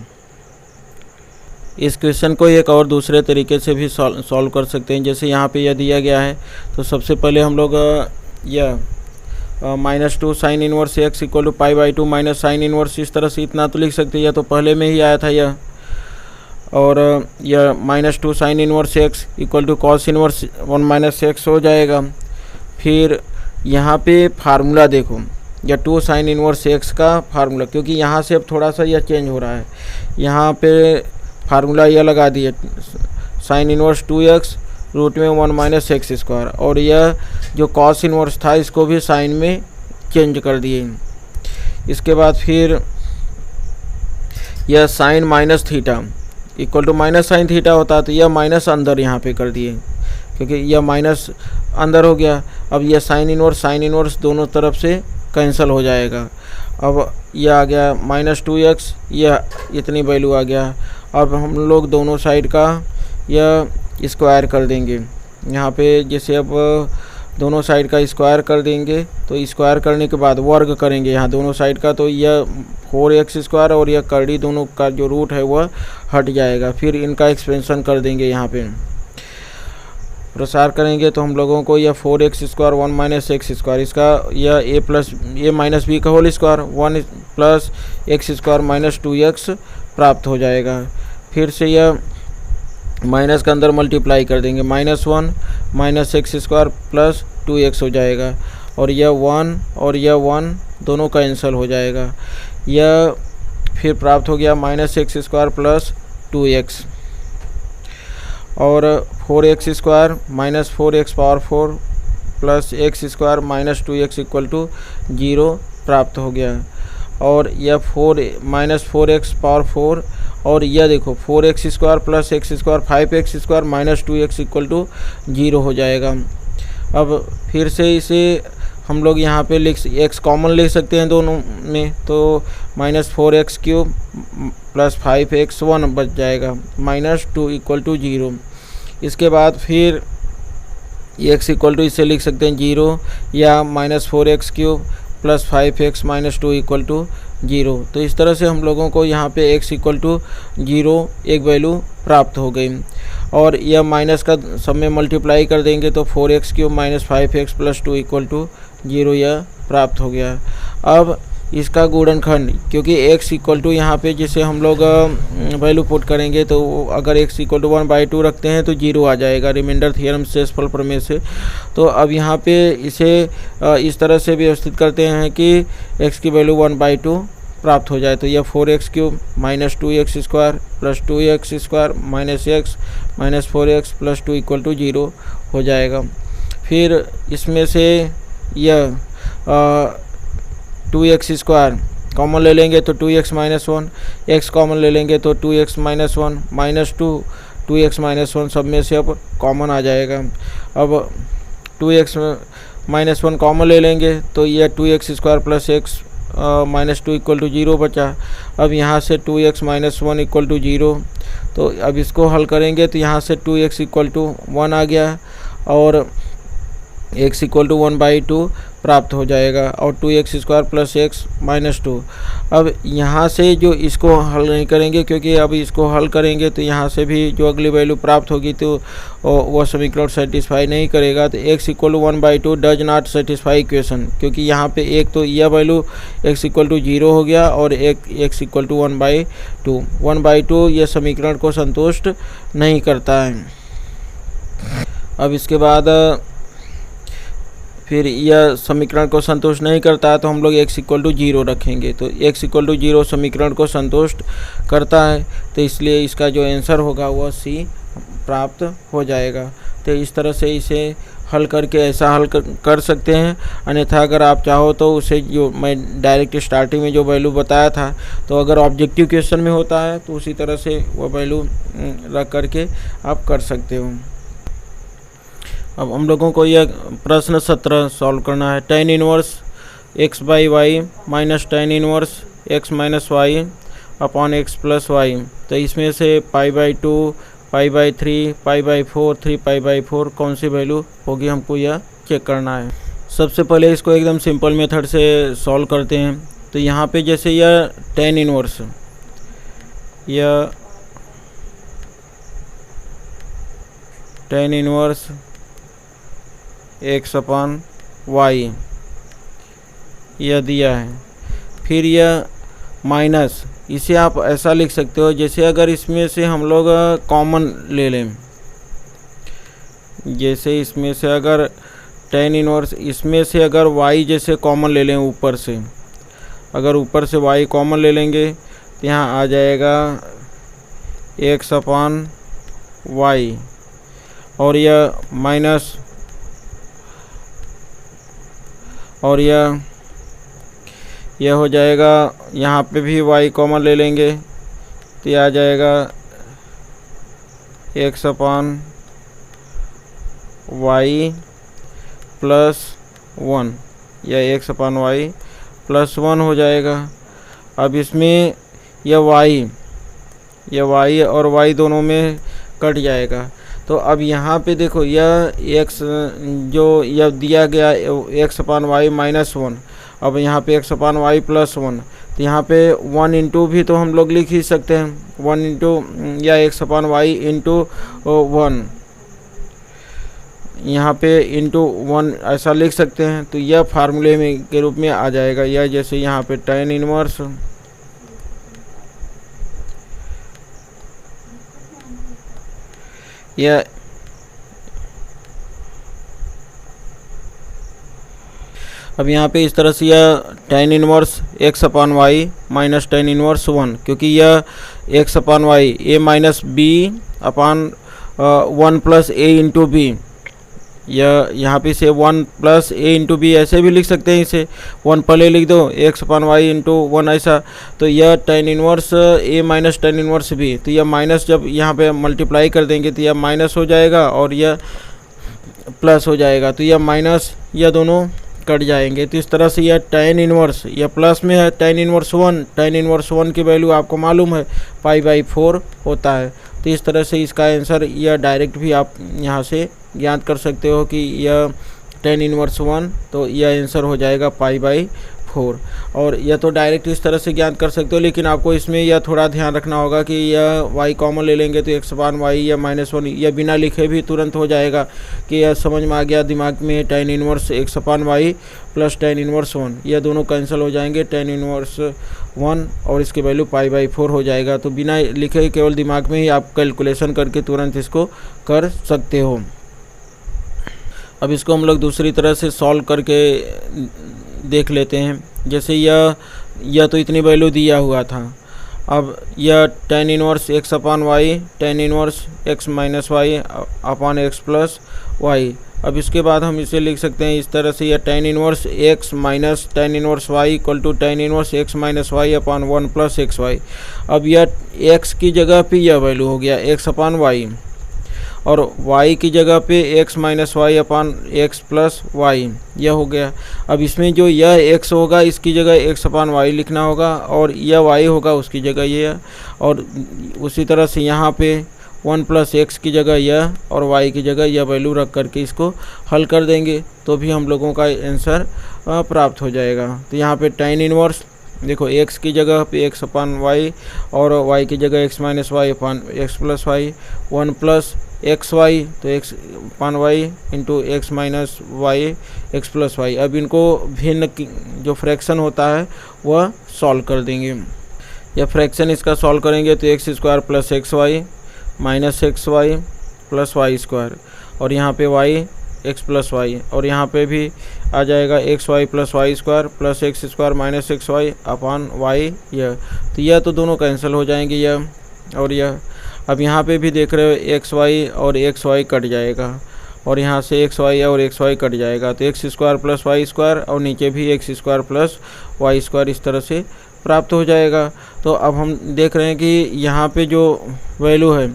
इस क्वेश्चन को एक और दूसरे तरीके से भी सॉल्व कर सकते हैं। जैसे यहाँ पे यह दिया गया है तो सबसे पहले हम लोग यह -2 sine inverse x equal to π/2 minus sine inverse, इस तरह से इतना तो लिख सकते हैं, यह तो पहले में ही आया था यह। और यह -2 sine inverse x equal to cos inverse 1 minus x हो जाएगा। फिर यहाँ पे फार्मूला देखो, या 2 साइन इनवर्स x का फार्मूला, क्योंकि यहाँ से अब थोड़ा सा यह चेंज हो रहा है, यहाँ पे फार्मूला यह लगा दिए साइन इनवर्स 2x रूट में 1 माइनस एक्स स्क्वायर, और यह जो कॉस इनवर्स था इसको भी साइन में चेंज कर दिए। इसके बाद फिर यह sine minus theta equal to minus sine theta होता, तो यह माइनस अंदर यहाँ पे कर दिए, क्योंकि यह माइनस अंदर हो गया। अब यह साइन इनवर्स दोनों तरफ से कैंसिल हो जाएगा। अब यह आ गया -2x, यह इतनी वैल्यू आ गया। अब हम लोग दोनों साइड का यह स्क्वायर कर देंगे, यहाँ पे जैसे अब दोनों साइड का स्क्वायर कर देंगे, तो स्क्वायर करने के बाद वर्ग करेंगे यहाँ दोनों साइड का, तो यह 4x स्क्वायर और यह कर्ली दोनों का जो रूट है वह हट जाएगा। फिर इनका एक्सपेंशन कर देंगे, यहाँ पे प्रसार करेंगे तो हम लोगों को यह 4x square 1 minus x square, इसका यह a माइनस बी का whole square 1 plus x square minus 2x प्राप्त हो जाएगा। फिर से यह माइनस के अंदर मल्टीप्लाई कर देंगे, -1 minus x square plus 2x हो जाएगा, और यह 1 और यह 1 दोनों का कैंसिल हो जाएगा। यह फिर प्राप्त हो गया -x स्क्वायर प्लस 2x, और 4x square minus 4x power 4 plus x square minus 2x equal to 0 प्राप्त हो गया। और यह -4x पावर 4, और यह देखो 4x square plus x square 5x square minus 2x equal to 0 हो जाएगा। अब फिर से इसे हम लोग यहाँ पे x कॉमन ले सकते हैं दोनों में, तो -4x³ + 5x1 बच जाएगा, -2 = 0। इसके बाद फिर x = इसे लिख सकते हैं 0 या -4x³ + 5x - 2 = 0। तो इस तरह से हम लोगों को यहाँ पे x = 0 एक वैल्यू प्राप्त हो गई, और यह माइनस का सब में मल्टीप्लाई कर देंगे तो 4x³ - 5x + 2 = 0 यह प्राप्त हो गया। अब इसका गुणनखंड, क्योंकि x = यहाँ पे जिसे हम लोग वैल्यू पुट करेंगे तो अगर x = 1/2 रखते हैं तो 0 आ जाएगा, रिमाइंडर थ्योरम शेषफल प्रमेय से। तो अब यहाँ पे इसे इस तरह से व्यवस्थित करते हैं कि x की वैल्यू 1/2 प्राप्त हो जाए, तो यह 4x³ - 2x² + 2x² - x - 4x + 2 = 0 हो जाएगा। फिर इसमें से यह 2x² कॉमन ले लेंगे तो 2x - 1, x कॉमन ले लेंगे तो 2x - 1 - 2, 2x - 1 सब में से अब कॉमन आ जाएगा। अब 2x - 1 कॉमन ले लेंगे तो यह 2x² + x - 2 = 0 बचा। अब यहाँ से 2x - 1 = 0, तो अब इसको हल करेंगे तो यहाँ से 2x = 1 आ गया और x = 1/2 प्राप्त हो जाएगा, और 2x² + x - 2। अब यहाँ से जो इसको हल नहीं करेंगे, क्योंकि अब इसको हल करेंगे तो यहाँ से भी जो अगली वैल्यू प्राप्त होगी तो वह समीकरण सेटिस्फाई नहीं करेगा। तो x = 1/2 does not satisfy equation, क्योंकि यहाँ पे एक तो यह वैल्यू x = 0 हो गया और एक x = 1/2। 1/2 यह समीकरण को संतुष्ट नहीं करता है। अब इसके बाद फिर यह समीकरण को संतुष्ट नहीं करता है तो हम लोग x = 0 रखेंगे, तो x = 0 समीकरण को संतुष्ट करता है, तो इसलिए इसका जो आंसर होगा वह C प्राप्त हो जाएगा। तो इस तरह से इसे हल करके ऐसा हल कर सकते हैं। अन्यथा अगर आप चाहो तो उसे जो मैं डायरेक्ट स्टार्टिंग में जो वैल्यू बताया था, तो अगर ऑब्जेक्टिव क्वेश्चन में होता है तो उसी तरह से वह वैल्यू रख करके आप कर सकते हो। अब हम लोगों को यह प्रश्न 17 सॉल्व करना है। tan inverse x/y - tan inverse x - y upon x + y। तो इसमें से π/2, π/3, π/4, 3π/4 कौन सी वैल्यू होगी हमको यह चेक करना है। सबसे पहले इसको एकदम सिंपल मेथड से सॉल्व करते हैं। तो यहाँ पे जैसे यह tan इनवर्स, यह tan इनवर्स x/y यह दिया है। फिर यह माइनस, इसे आप ऐसा लिख सकते हो जैसे अगर इसमें से हम लोग कॉमन ले लें, जैसे इसमें से अगर tan इनवर्स इसमें से अगर y जैसे कॉमन ले लें ऊपर से, अगर ऊपर से y कॉमन ले लेंगे तो यहाँ आ जाएगा x/y, और यह माइनस, और यह हो जाएगा, यहाँ पे भी y कॉमन ले लेंगे तो यह आ जाएगा x/y + 1, यह x/y + 1 हो जाएगा। अब इसमें यह y और y दोनों में कट जाएगा। तो अब यहाँ पे देखो यह x जो यह दिया गया x/y - 1, अब यहाँ पे x/y + 1, तो यहाँ पे 1 इंटू भी तो हम लोग लिख ही सकते हैं, 1 इंटू या x/y इंटू 1, यहाँ पे इंटू 1 ऐसा लिख सकते हैं। तो यह फार्मूले में के रूप में आ जाएगा। यह जैसे यहाँ पे tan इनवर्स यह अब यहाँ पे इस तरह से यह tan inverse x/y - tan inverse 1, क्योंकि यह x/y a - b/1 + a × b, यह यहाँ पे से 1 + a × b ऐसे भी लिख सकते हैं, इसे 1 पहले लिख दो x/y × 1 ऐसा। तो यह tan inverse a - tan inverse b, तो यह माइनस जब यहाँ पे मल्टीप्लाई कर देंगे तो यह माइनस हो जाएगा और यह प्लस हो जाएगा। तो यह माइनस, यह दोनों कट जाएंगे। तो इस तरह से यह tan इनवर्स, यह प्लस में है tan इनवर्स 1, tan इनवर्स 1 की वैल्यू आपको मालूम है π/4 होता है। तो इस तरह से इसका आंसर यह डायरेक्ट भी आप यहाँ से ज्ञात कर सकते हो कि यह tan इनवर्स 1, तो यह आंसर हो जाएगा π/4। और यह तो डायरेक्ट इस तरह से ज्ञात कर सकते हो, लेकिन आपको इसमें यह थोड़ा ध्यान रखना होगा कि यह y कॉमन ले लेंगे तो x/y या -1, यह बिना लिखे भी तुरंत हो जाएगा कि यह समझ में आ गया दिमाग में। tan inverse x/y plus tan inverse 1, यह दोनों कैंसिल हो जाएंगे, tan इनवर्स 1 और इसकी वैल्यू π/4 हो जाएगा। तो बिना लिखे केवल दिमाग में ही आप कैलकुलेशन करके तुरंत इसको कर सकते हो। अब इसको हम लोग दूसरी तरह से सॉल्व करके देख लेते हैं। जैसे यह तो इतनी वैल्यू दिया हुआ था, अब यह tan inverse x/y, tan inverse x - y upon x plus y। अब इसके बाद हम इसे लिख सकते हैं इस तरह से, यह tan inverse x minus tan inverse y equal to tan inverse x - y upon 1 plus xy। अब यह x की जगह पे यह वैल्यू हो गया x/y, और y की जगह पे x - y upon x plus y, यह हो गया। अब इसमें जो यह x होगा इसकी जगह x/y लिखना होगा, और यह y होगा उसकी जगह यह, और उसी तरह से यहाँ पे 1 प्लस x की जगह यह और y की जगह यह वैल्यू रख करके इसको हल कर देंगे तो भी हम लोगों का आंसर प्राप्त हो जाएगा। तो यहाँ पे tan इनवर्स देखो x की जगह पे x/y और y की जगह x - y upon x plus y, 1 plus xy तो x/y into x minus y x plus y. अब इनको भिन्न जो फ्रैक्शन होता है वह सॉल्व कर देंगे। यह फ्रैक्शन इसका सॉल्व करेंगे तो x² plus xy minus xy plus y², और यहाँ पे y x प्लस वाई, और यहाँ पे भी आ जाएगा xy plus y² plus x² minus xy upon y यह। तो यह तो दोनों कैंसिल हो जाएंगे यह और यह। अब यहाँ पे भी देख रहे हो xy और xy कट जाएगा, और यहाँ से xy और xy कट जाएगा, तो x² प्लस y² और नीचे भी x² प्लस y² इस तरह से प्राप्त हो जाएगा। तो अब हम देख रहे हैं कि यहाँ पे जो वैल्यू है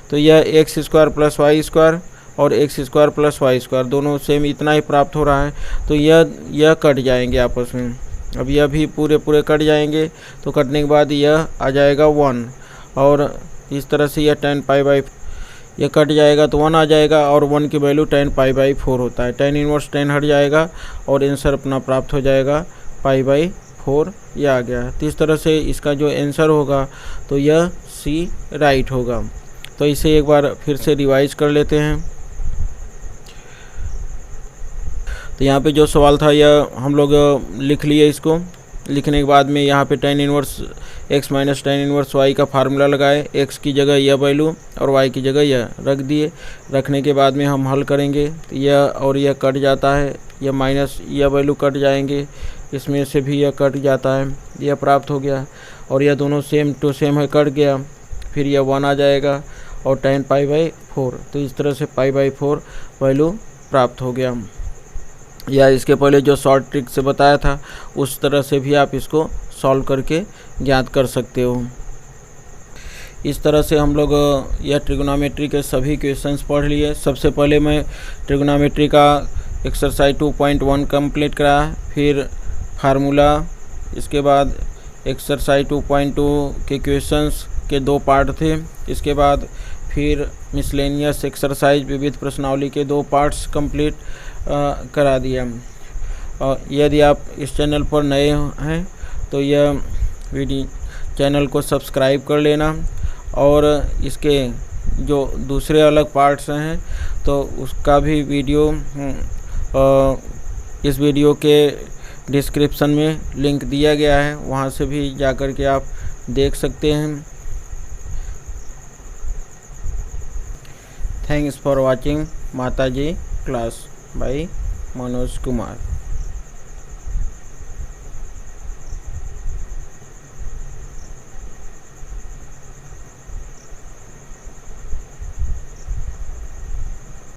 तो यह x² प्लस y² और x² प्लस y² दोनों सेम इतना ही प्राप्त हो रहा है, तो यह कट जाएंगे आपस में। अब यह भी पूरे कट जाएंगे, तो कटने के बाद यह आ जाएगा 1, और इस तरह से यह tan π/4 यह कट जाएगा तो 1 आ जाएगा, और 1 की वैल्यू tan π/4 होता है। tan इनवर्स tan हट जाएगा और आंसर अपना प्राप्त हो जाएगा π/4, यह आ गया। तो इस तरह से इसका जो आंसर होगा तो यह C राइट होगा। तो इसे एक बार फिर से रिवाइज कर लेते हैं। तो यहाँ पे जो सवाल था यह हम लोग लिख लिए। इसको लिखने के बाद में यहाँ पे tan inverse x minus tan inverse y का फार्मूला लगाए, x की जगह यह वैल्यू और y की जगह यह रख दिए। रखने के बाद में हम हल करेंगे तो यह और यह कट जाता है, यह माइनस यह वैल्यू कट जाएंगे, इसमें से भी यह कट जाता है, यह प्राप्त हो गया, और यह दोनों सेम टू सेम है कट गया, फिर यह 1 आ जाएगा और tan π/4। तो इस तरह से π/4 वैल्यू प्राप्त हो गया। या इसके पहले जो शॉर्ट ट्रिक से बताया था उस तरह से भी आप इसको सॉल्व करके ज्ञात कर सकते हो। इस तरह से हम लोग यह ट्रिग्नोमेट्री के सभी क्वेश्चंस पढ़ लिए। सबसे पहले मैं ट्रिग्नोमेट्री का एक्सरसाइज 2.1 कंप्लीट कराया, फिर फार्मूला, इसके बाद एक्सरसाइज 2.2 के क्वेश्चंस के 2 पार्ट थे, इसके बाद फिर मिसलेनियस एक्सरसाइज विविध प्रश्नावली के 2 पार्ट्स कंप्लीट करा दिया। और यदि आप इस चैनल पर नए हैं तो यह वीडियो चैनल को सब्सक्राइब कर लेना, और इसके जो दूसरे अलग पार्ट्स हैं तो उसका भी वीडियो इस वीडियो के डिस्क्रिप्शन में लिंक दिया गया है, वहां से भी जाकर के आप देख सकते हैं। थैंक्स फॉर वाचिंग माताजी क्लास बाय मनोज कुमार।